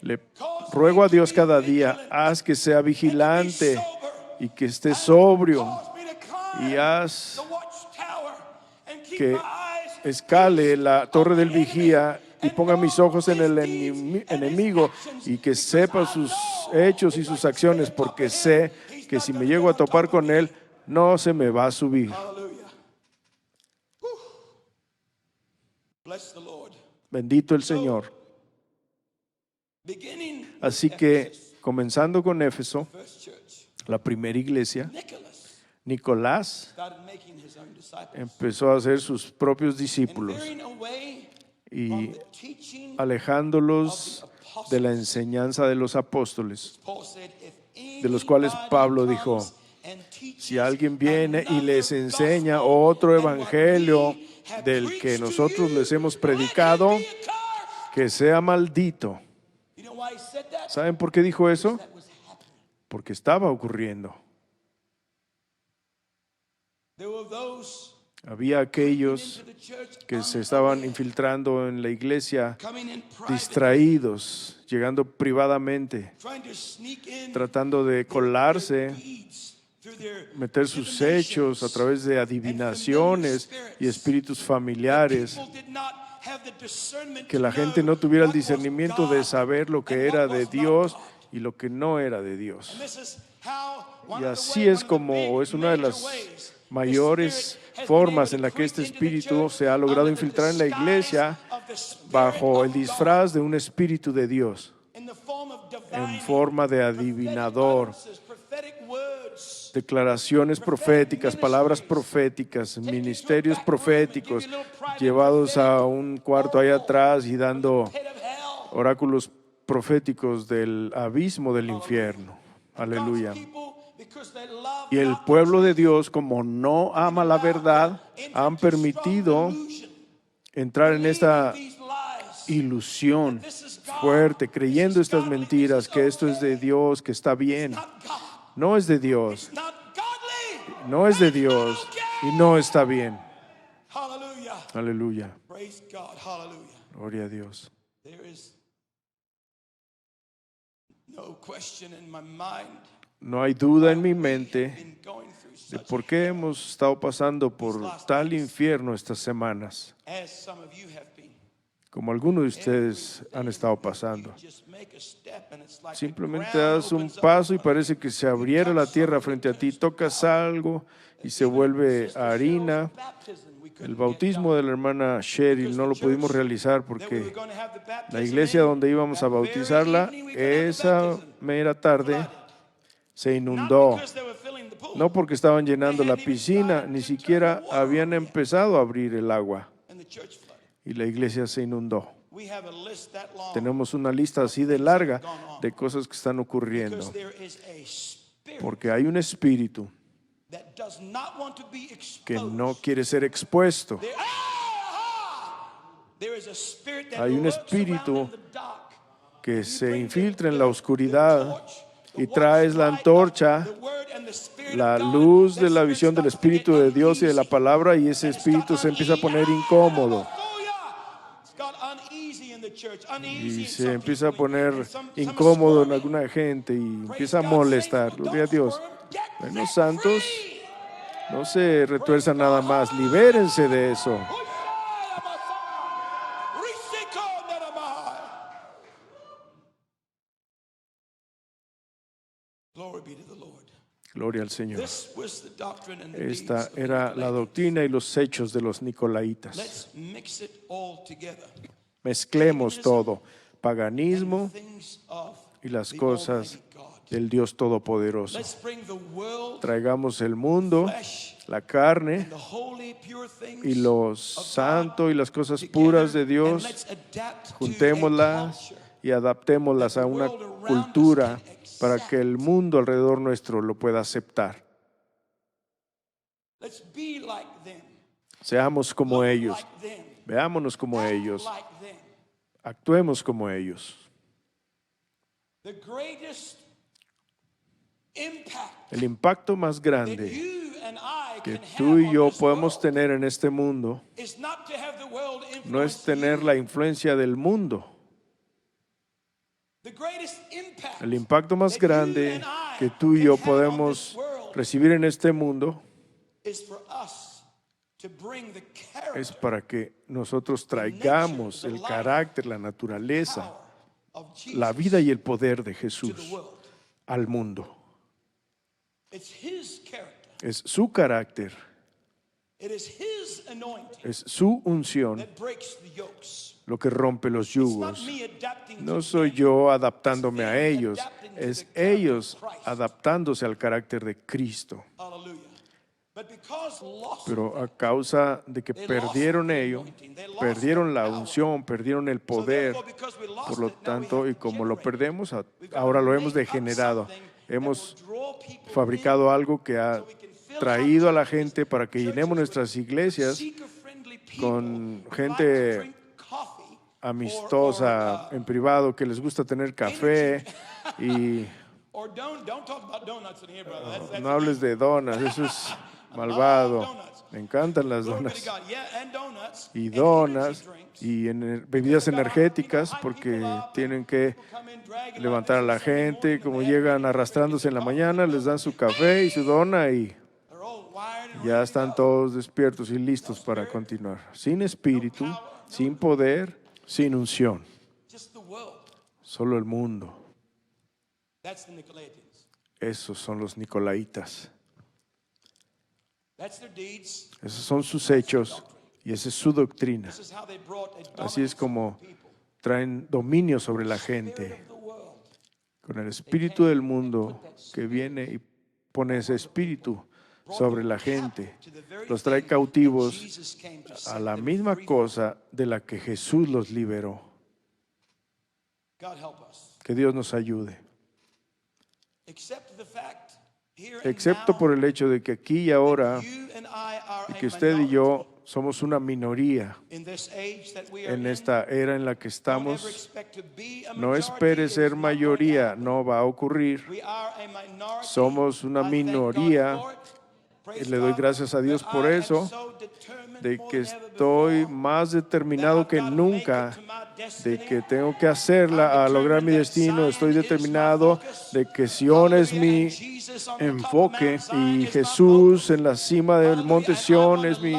Le ruego a Dios cada día, haz que sea vigilante y que esté sobrio, y haz que escale la torre del vigía y ponga mis ojos en el enemigo y que sepa sus hechos y sus acciones, porque sé que si me llego a topar con él, no se me va a subir. Bendito el Señor. Así que, comenzando con Éfeso, la primera iglesia, Nicolás empezó a hacer sus propios discípulos y alejándolos de la enseñanza de los apóstoles, de los cuales Pablo dijo: si alguien viene y les enseña otro evangelio del que nosotros les hemos predicado, que sea maldito. You know why he said that? ¿Saben por qué dijo eso? That was happening. Porque estaba ocurriendo. There were those Había aquellos into the church que se estaban infiltrando en la iglesia, coming in private, distraídos, llegando privadamente, trying to sneak in tratando de colarse, deeds through their meter sus hechos a través de adivinaciones y espíritus familiares, people did not have the discernment que to la gente know no tuviera el what was discernimiento de God saber lo que and era what de was not Dios God. y lo que no era de Dios. And this is how one Y of the así ways, es one of the como big es una de major las ways the mayores Spirit has been formas able en to la que creep este into the espíritu church se ha logrado under the infiltrar en la disguise iglesia of the Spirit bajo el of God, disfraz de un espíritu de Dios, in the form of en divining, forma de prophetic adivinador, utterances, prophetic words, declaraciones proféticas, palabras proféticas, ministerios proféticos, llevados a un cuarto allá atrás y dando pit of hell. oráculos proféticos del abismo del infierno. Aleluya. God's people, because they love Y el not the pueblo de truth, Dios, como no ama la verdad, han permitido entrar en esta these lies. ilusión fuerte, creyendo estas mentiras, que esto es de Dios, que está bien. Not God. No es de Dios, Not godly. no es de It's not Dios okay. y no está bien. Hallelujah. Aleluya. Praise God. Hallelujah. Gloria a Dios. There is no question in my mind. No hay duda en mi mente Been going through de such por qué hemos estado pasando por tal infierno estas semanas, as some of you have been. como algunos de ustedes han estado pasando. Just make a step and it's like the Simplemente ground das un opens up. paso y parece que se abriera la tierra frente a ti. Tocas algo y se vuelve harina. Baptism, we couldn't El get bautismo done. de la hermana Cheryl no lo pudimos realizar That we were porque going to have the baptism la iglesia in, donde íbamos a that very bautizarla evening we could have the esa baptism. mera tarde Flooded. se Not inundó. because they were filling the pool, No porque estaban llenando They la hadn't even piscina, started ni to turn siquiera the water habían on yet. empezado a abrir el agua and the church flooded. y la iglesia se inundó. We have a list that long Tenemos una lista así de larga de cosas que están because ocurriendo, there is a spirit porque hay un espíritu that does not want to be que exposed. no quiere ser expuesto. There is a spirit that Hay un lurks espíritu around in the dark. que You se bring infiltra the en la oscuridad torch, the y traes la watchlight antorcha, of the word and the spirit la of God. luz de That la spirit visión del starts to get Espíritu de Dios y de la uneasy. palabra, y ese And it's espíritu got se empieza a poner uneasy. incómodo It's got uneasy in the church, uneasy y in se some empieza a people, poner and some incómodo en are squirming. alguna gente y Praise empieza a God, molestar. saints, Gloria a don't Dios. squirm. Get Buenos set santos, free. no se retuerzan nada más, libérense de eso. Glory be to the Lord. Gloria al Señor. This was the doctrine and the deeds Esta of the era la Nicolaitans. doctrina y los hechos de los nicolaitas. Let's mix it all together. Mezclemos todo, paganismo Things of y las the cosas Almighty God. del Dios Todopoderoso. Let's bring the world, Traigamos el mundo, flesh, la carne the holy, pure things y lo of santo God y las cosas together, puras de and Dios, let's adapt to a juntémoslas culture y adaptémoslas a una cultura para que el mundo alrededor nuestro lo pueda aceptar. Let's be like them. Seamos como Look ellos, like them. veámonos como Act ellos, like them. actuemos como ellos. The greatest impact El impacto más that grande you and I que can tú have y on yo this podemos world tener en este mundo is not to have the world no es influence tener you. la influencia del mundo. The greatest impact El impacto más that you grande and I que tú y can yo have on podemos this world recibir en este mundo is for us to bring the es character, para que nosotros traigamos el carácter, la naturaleza, power of Jesus la vida y el poder de to Jesús the world. al mundo. It's His character. Es su carácter, It is His anointing es su unción that breaks the yokes. lo que rompe los It's not yugos. me adapting No to soy them. yo adaptándome a ellos, es ellos adaptándose al carácter de Cristo. Hallelujah. But because lost, Pero a causa de que perdieron ello, perdieron la unción, perdieron el poder. Por lo tanto, y como lo perdemos, ahora lo hemos degenerado. Hemos fabricado algo que ha traído a la gente para que llenemos nuestras iglesias con gente amistosa en privado, que les gusta tener café y Or don't talk about donuts in here, brother. no hables de donas, eso es malvado. donuts. Me encantan las Glory be to donas God. Yeah, and donuts. y and donas energy drinks. y bebidas energéticas Hype porque people up, tienen que people come in dragging levantar a like la this Sunday gente. morning, Como and they llegan have arrastrándose en la coffee. mañana, les dan su café y su dona y They're all wired and ya ready to están go. todos despiertos y listos para continuar. Sin espíritu, sin poder, sin unción. Just the world. Solo el mundo. That's the Nicolaitans. Esos son los nicolaitas. That's their deeds. Esos son sus hechos y esa es su doctrina. This is how they brought a Así es dominance como on people. traen dominio sobre la Spirit gente of the world. con el espíritu del mundo que viene y pone ese espíritu sobre la gente. Los trae cautivos Jesus came to a set la them misma free. cosa de la que Jesús los liberó. God help us. Que Dios nos ayude. Except the fact here and Excepto now, por el hecho de que aquí y ahora, you and I are y a que usted y minority yo somos una minoría in this age that we are en in. esta era en la que Don't ever estamos. expect to be a No majority. espere It's ser not going to mayoría, happen. no va a ocurrir. We are a minority. Somos una I thank God minoría. for it. Praise Y le doy God gracias a Dios that por I am eso, so determined de more que than ever estoy before más that determinado I've que gotta make it nunca to my de destiny. que tengo que hacerla a lograr mi destino. Estoy determinado de que Sion es mi enfoque y Jesús en la cima del monte Sion es mi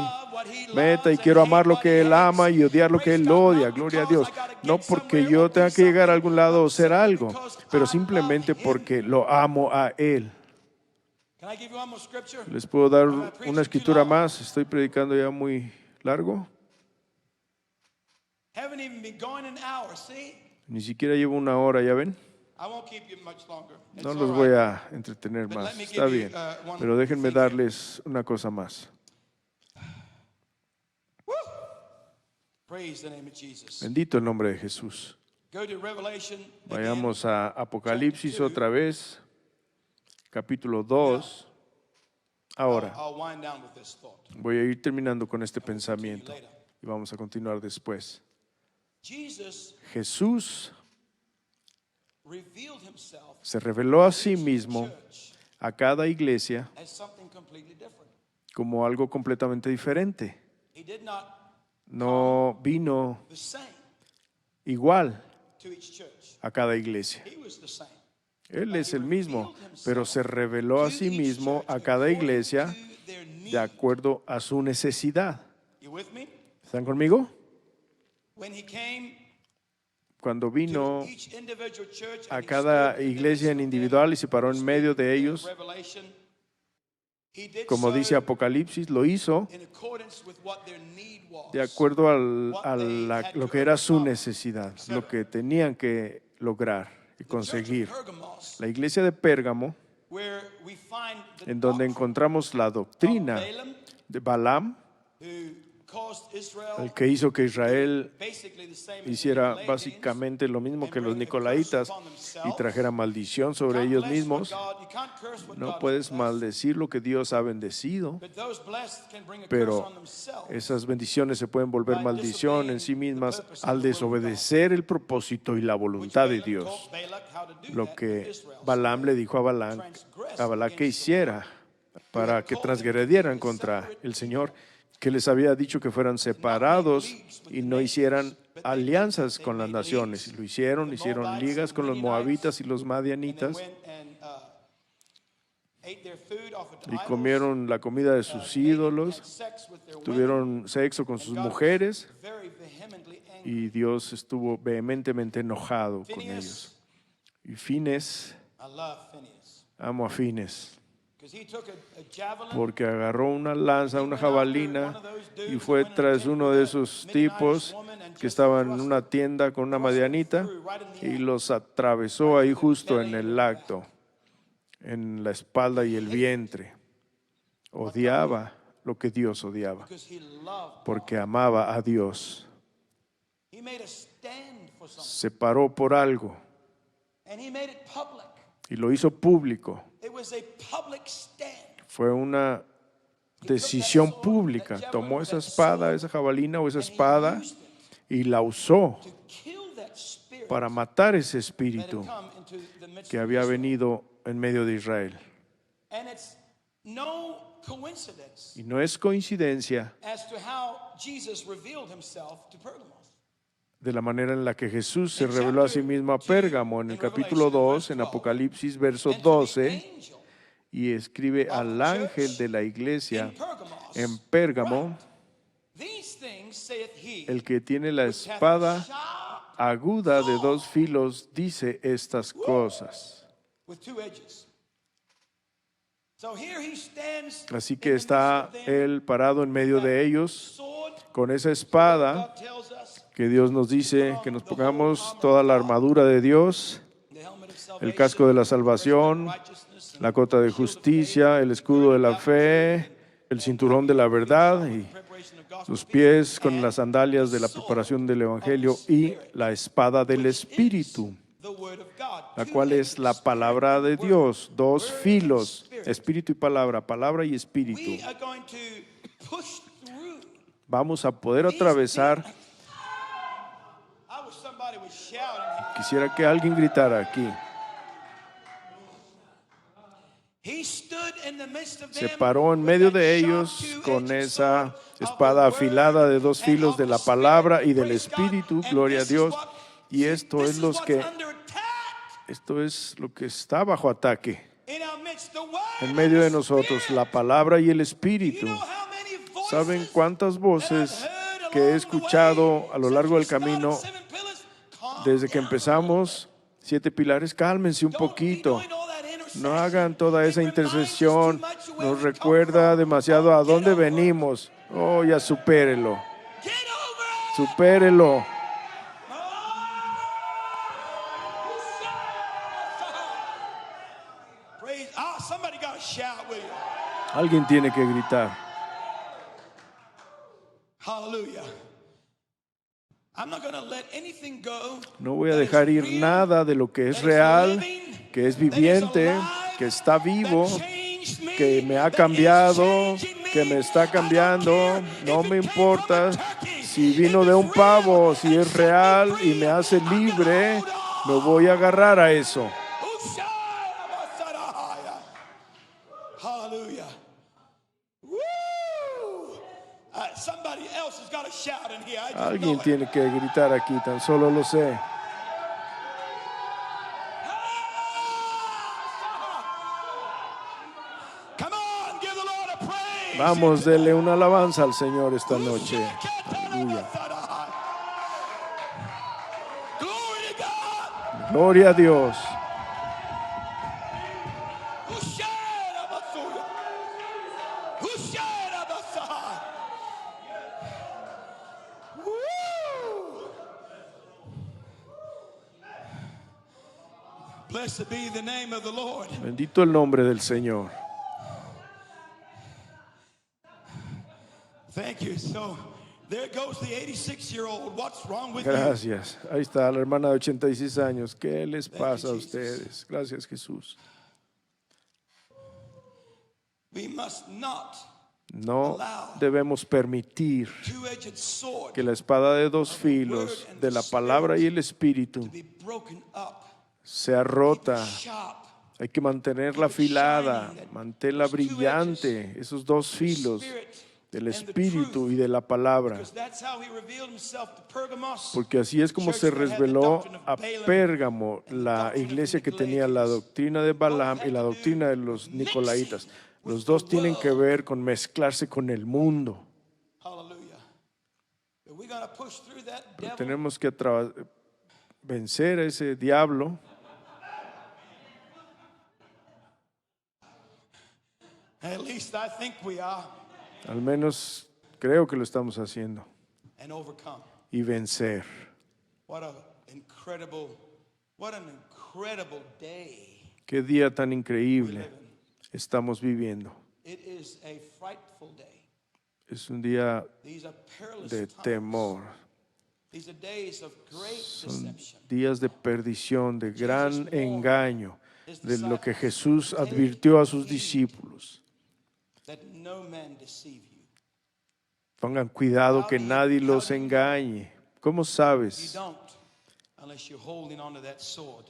meta y quiero amar lo que Él ama y odiar lo que Él odia. Gloria a Dios. No porque yo tenga que llegar a algún lado o ser algo, pero simplemente porque lo amo a Él. Can I give you one more scripture? ¿Les puedo dar una escritura más? Estoy predicando ya muy largo. Haven't even been going an hour, see? Ni siquiera llevo una hora, ¿ya ven? I won't keep you much longer. It's No all los right. voy a entretener But más. let me Está give you, bien. one Pero déjenme thing here. darles una cosa más. Woo! Praise the name of Jesus. Bendito el nombre de Jesús. Go to Revelation again. Vayamos a Apocalipsis otra vez, capítulo 2. Ahora, I'll wind down with this thought. voy a ir terminando con este pensamiento y vamos a continuar después. Jesus Jesús revealed himself se reveló a sí to the mismo church a cada iglesia as something completely different. como algo completamente diferente. He did not No vino the same igual to each church. a cada iglesia. He was the same. Él es el mismo, pero se reveló a sí mismo a cada iglesia To their need. de acuerdo a su necesidad. You with me? ¿Están conmigo? When he came Cuando to vino each individual church a and he cada stood in the iglesia en midst of them, individual y se paró en medio de ellos, Revelation, he did como so dice Apocalipsis, lo hizo in accordance with what their need was. de acuerdo a lo que era su necesidad, lo que tenían que lograr y The church of conseguir. Pergamos, La iglesia de Pérgamo, where we find the en donde doctrine encontramos la of doctrina Balaam, de Balaam, who caused Israel el que hizo que Israel basically the same as the hiciera Nicolaitans, básicamente lo mismo and que los bring the nicolaitas curse upon y themselves. trajera maldición sobre Can't ellos bless mismos. what God- you can't curse what No God puedes has blessed. maldecir lo que Dios ha bendecido, But those blessed can bring a curse pero on themselves. esas bendiciones se pueden volver By maldición en sí disobeying mismas the purpose al and the will of desobedecer el propósito y la Which voluntad de Balaam Dios. taught Balak how to do Lo that que with Israel. Balaam So le dijo a Balac que hiciera para que transgredieran contra el Señor, que les había dicho que fueran separados y no hicieran alianzas con las naciones. Y lo hicieron ligas con los moabitas y los and they madianitas went and ate their food offered to y idols, comieron la comida de sus had ídolos, sex with their women, tuvieron sexo con and sus God was mujeres very vehemently angry. y Dios estuvo vehementemente enojado con ellos. Phineas, Y Fines, I love Phineas, amo a Fines, because he took a javelin porque agarró una lanza, una jabalina y fue tras uno de esos tipos que estaban en una tienda con una madianita y los atravesó ahí justo en el acto, en la espalda y el vientre. Odiaba lo que Dios odiaba, because he loved. porque amaba a Dios. He made a stand for something, Se paró por algo and he made it public. y lo hizo público. It was a public stand. Fue una decisión pública. Tomó esa espada, esa jabalina o esa espada y la usó to kill that spirit para matar ese that espíritu had come into the midst que of había Israel. venido en medio de Israel. And it's no coincidence Y no es coincidencia as to how Jesus revealed himself to Pergamos. de la manera en la que Jesús se reveló a sí mismo a Pérgamo en el capítulo 2, en Apocalipsis, verso And to the 12, angel y escribe al ángel de la iglesia en Pérgamo, these things saith he el que tiene la which hath a espada sharp aguda de dos filos, dice estas cosas. with two edges. So here he stands Así in que the midst está of them, él parado en medio de ellos sword. con esa espada God tells us que Dios nos dice que nos pongamos toda la armadura de Dios, the helmet of el salvation, casco de la the breastplate salvación, of righteousness, la cota de justicia, el escudo de la fe, el cinturón de la verdad y preparation of gospel los pies con las sandalias de la preparación del Evangelio y la espada del Espíritu, the word of God. la cual es la palabra de Dios, dos filos, Espíritu y palabra, palabra y Espíritu. We are going to push through. Vamos a poder atravesar. I wish somebody would shout in here. Quisiera que alguien gritara aquí. He stood in the midst of Se them paró en with medio that de sharp ellos two-edged con esa sword of espada the afilada word de dos and filos of de the la Spirit. palabra y del Praise God. Espíritu, And gloria a this is Dios. what- Y esto this es is lo what's que under attack esto es lo que está bajo ataque in our midst, the word en medio de and the nosotros, Spirit. la palabra y el You Espíritu. know how many voices ¿Saben cuántas voces that I've heard que he along the escuchado way a lo since largo we del started camino Seven Pillars? Calm desde que down. empezamos? 7 pilares, cálmense un Don't be poquito. doing all that intercession. No hagan toda esa It reminds us too intercesión. much of where Nos we come recuerda from. demasiado Oh, a get dónde over it. venimos. Oh, ya supérelo. Get over it. Supérelo. Praise. Somebody got to shout with you. Alguien tiene que gritar. Hallelujah. I'm not going to let anything go. No voy a that is dejar ir real, nada de lo que es that is real, living, que es that is viviente, alive, que está vivo, that changed me, que me ha that is cambiado, changing me. que me está I don't cambiando. care No if me it came from a importa turkey. si If vino de it's un pavo, real si and es set me real y free, me hace I'm gonna libre, hold on. me voy a agarrar a eso. Hallelujah. Woo! Somebody else has got to shout in here. I just know Alguien it. tiene que gritar aquí, tan solo lo sé. Come on, give the Lord a praise. Vamos, dele una alabanza al Señor esta noche. Aleluya. Glory to God. Gloria a Dios. Blessed be the name of the Lord. Bendito el nombre del Señor. Thank you. So there goes the 86-year-old. What's wrong with Gracias. Ahí está la hermana de 86 años. ¿Qué les pasa a Jesus. ustedes? Gracias, Jesús. you? We must not No debemos permitir two-edged sword que la espada de dos filos de la palabra y el Espíritu be broken up. sea rota. Sharp. Hay que mantenerla afilada, manténla brillante, esos dos filos del Espíritu y de la palabra. Because that's how he revealed himself to Pergamos. Porque así es como se reveló a Pérgamo, la iglesia que tenía la doctrina de Balaam y la doctrina de los Nicolaitas. Los dos tienen que ver con mezclarse con el mundo. Hallelujah. But we're going to push through that devil. Tenemos que vencer a ese diablo. At least I think we are. Al menos creo que lo estamos haciendo. And overcome. Y vencer. What an incredible day. Qué día tan increíble estamos viviendo. It is a frightful day. Es un día These are perilous de times. temor. These are days of great Son deception. días de perdición, de gran engaño, de lo que Jesús advirtió a sus discípulos. That no man deceive you. Pongan cuidado que nadie los engañe. ¿Cómo You sabes don't unless you're holding onto that sword.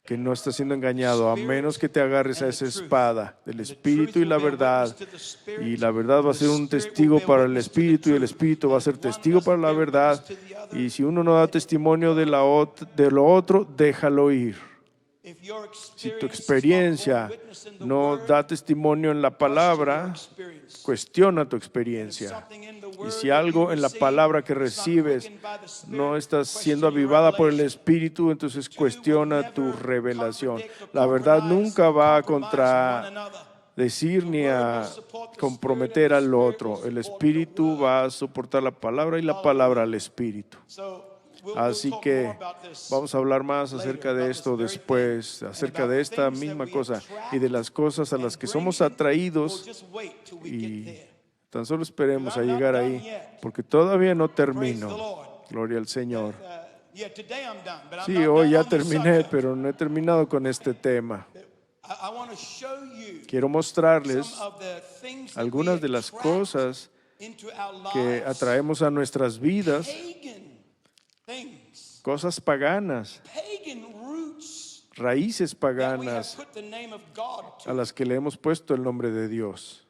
que no estás siendo engañado? A menos que te agarres a esa espada del Espíritu y la verdad. Y la verdad va a ser un testigo para el Espíritu y el Espíritu va a ser testigo para la verdad. Y si uno no da testimonio de lo otro, déjalo ir. Si tu experiencia no da testimonio en la palabra, cuestiona tu experiencia. Y si algo en la palabra que recibes no está siendo avivada por el Espíritu, entonces cuestiona tu revelación. La verdad nunca va a contradecir ni a comprometer al otro. El Espíritu va a soportar la palabra y la palabra al Espíritu. Así que vamos a hablar más acerca de esto después, acerca de esta misma cosa y de las cosas a las que somos atraídos, y tan solo esperemos a llegar ahí, porque todavía no termino. Gloria al Señor. Sí, hoy ya terminé, pero no he terminado con este tema. Quiero mostrarles algunas de las cosas que atraemos a nuestras vidas, cosas paganas, raíces paganas a las que le hemos puesto el nombre de Dios.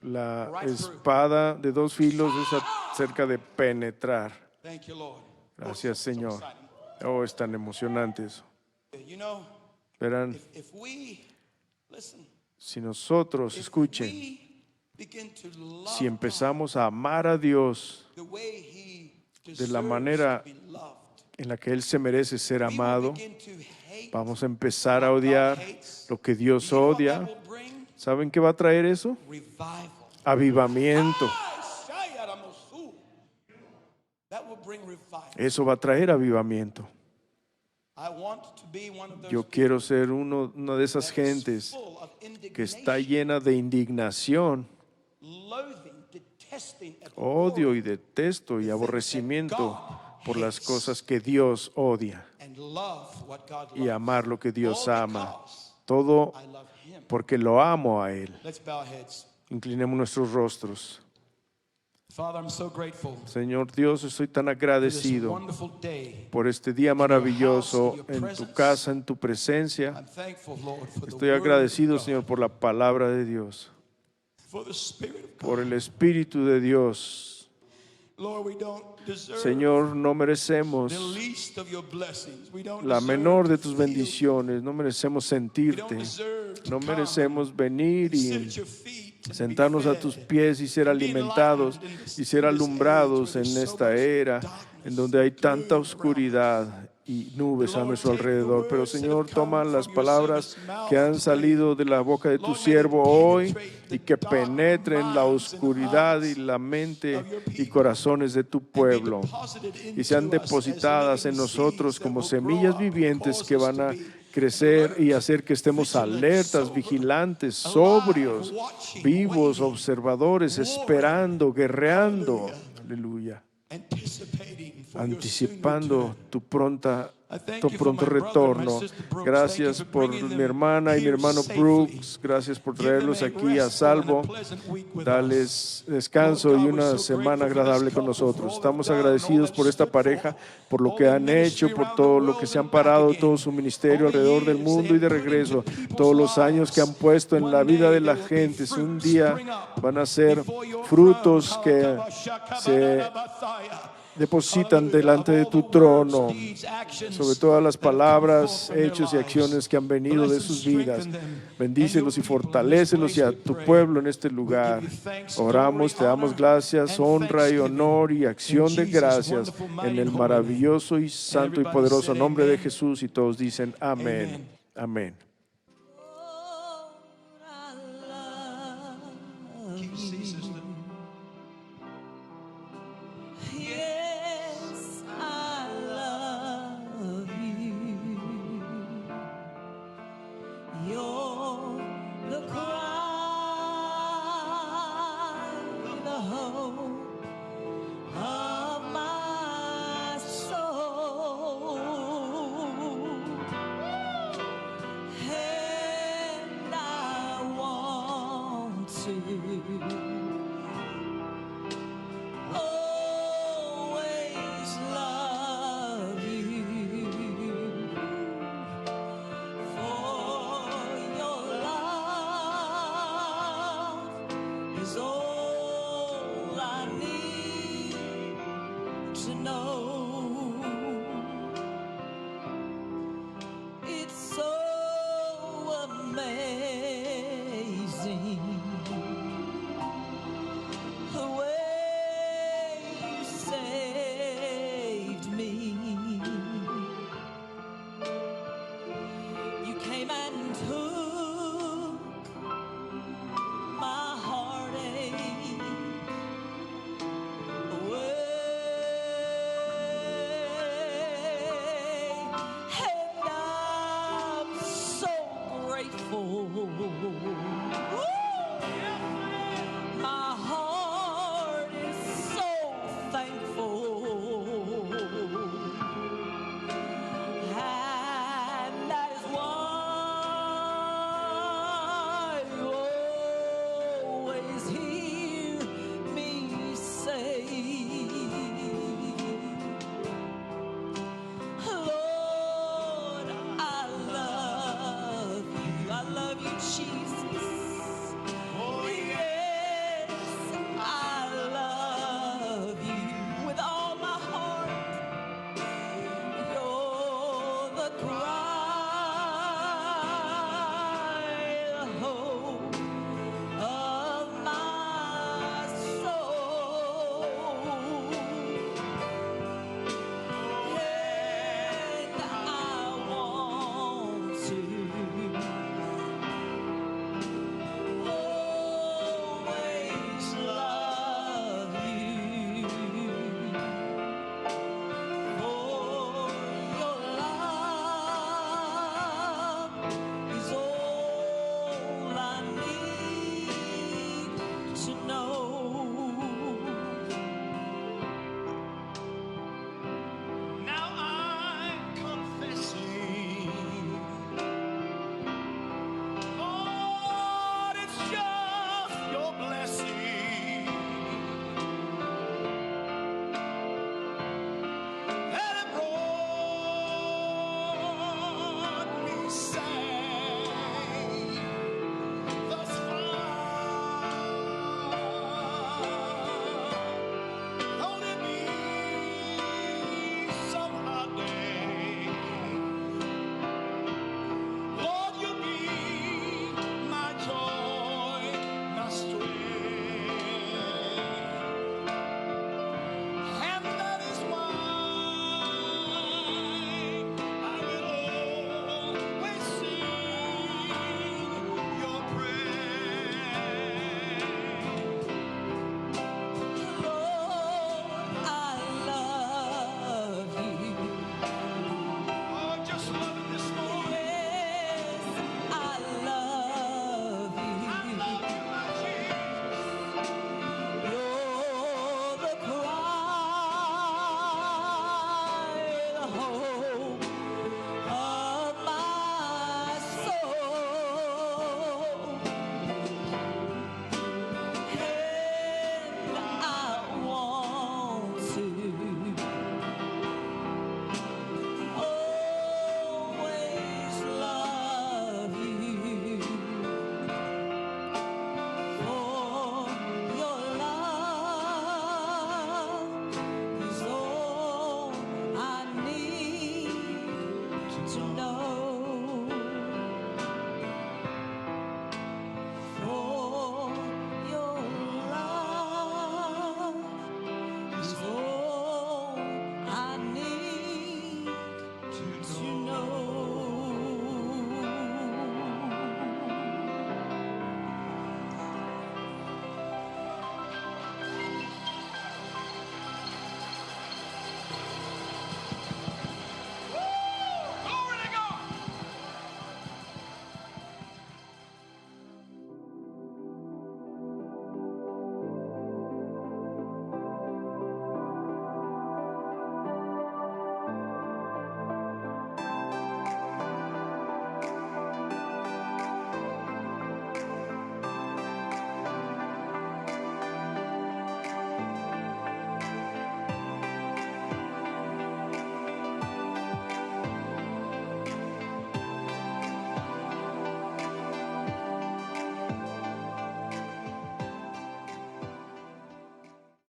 La espada de dos filos es acerca de penetrar. Gracias, Señor. Oh, es tan emocionante eso. Verán, si nosotros, escuchen, si empezamos a amar a Dios de la manera en la que Él se merece ser amado, vamos a empezar a odiar lo que Dios odia. ¿Saben qué va a traer eso? Avivamiento. Eso va a traer avivamiento. Yo quiero ser una de esas gentes que está llena de indignación, odio y detesto y aborrecimiento por las cosas que Dios odia y amar lo que Dios ama. Todo porque lo amo a Él. Inclinemos nuestros rostros. Señor Dios, estoy tan agradecido por este día maravilloso en tu casa, en tu presencia. Estoy agradecido, Señor, por la palabra de Dios, por el Espíritu de Dios. Señor, no merecemos la menor de tus bendiciones, no merecemos sentirte, no merecemos venir y sentarnos a tus pies y ser alimentados y ser alumbrados en esta era en donde hay tanta oscuridad y nubes a nuestro alrededor. Pero Señor, toma las palabras que han salido de la boca de tu siervo hoy y que penetren la oscuridad y la mente y corazones de tu pueblo y sean depositadas en nosotros como semillas vivientes que van a crecer y hacer que estemos alertas, vigilantes, sobrios, vivos, observadores, esperando, guerreando. Aleluya. Anticipando tu pronto retorno. Gracias por mi hermana y mi hermano Brooks. Gracias por traerlos aquí a salvo. Dales descanso y una semana agradable con nosotros. Estamos agradecidos por esta pareja, por lo que han hecho, por todo lo que se han parado, todo su ministerio alrededor del mundo y de regreso. Todos los años que han puesto en la vida de la gente. Un día van a ser frutos que se depositan delante de tu trono, sobre todas las palabras, hechos y acciones que han venido de sus vidas. Bendícelos y fortalécelos y a tu pueblo en este lugar. Oramos, te damos gracias, honra y honor y acción de gracias en el maravilloso y santo y poderoso nombre de Jesús. Y todos dicen amén. Amén. know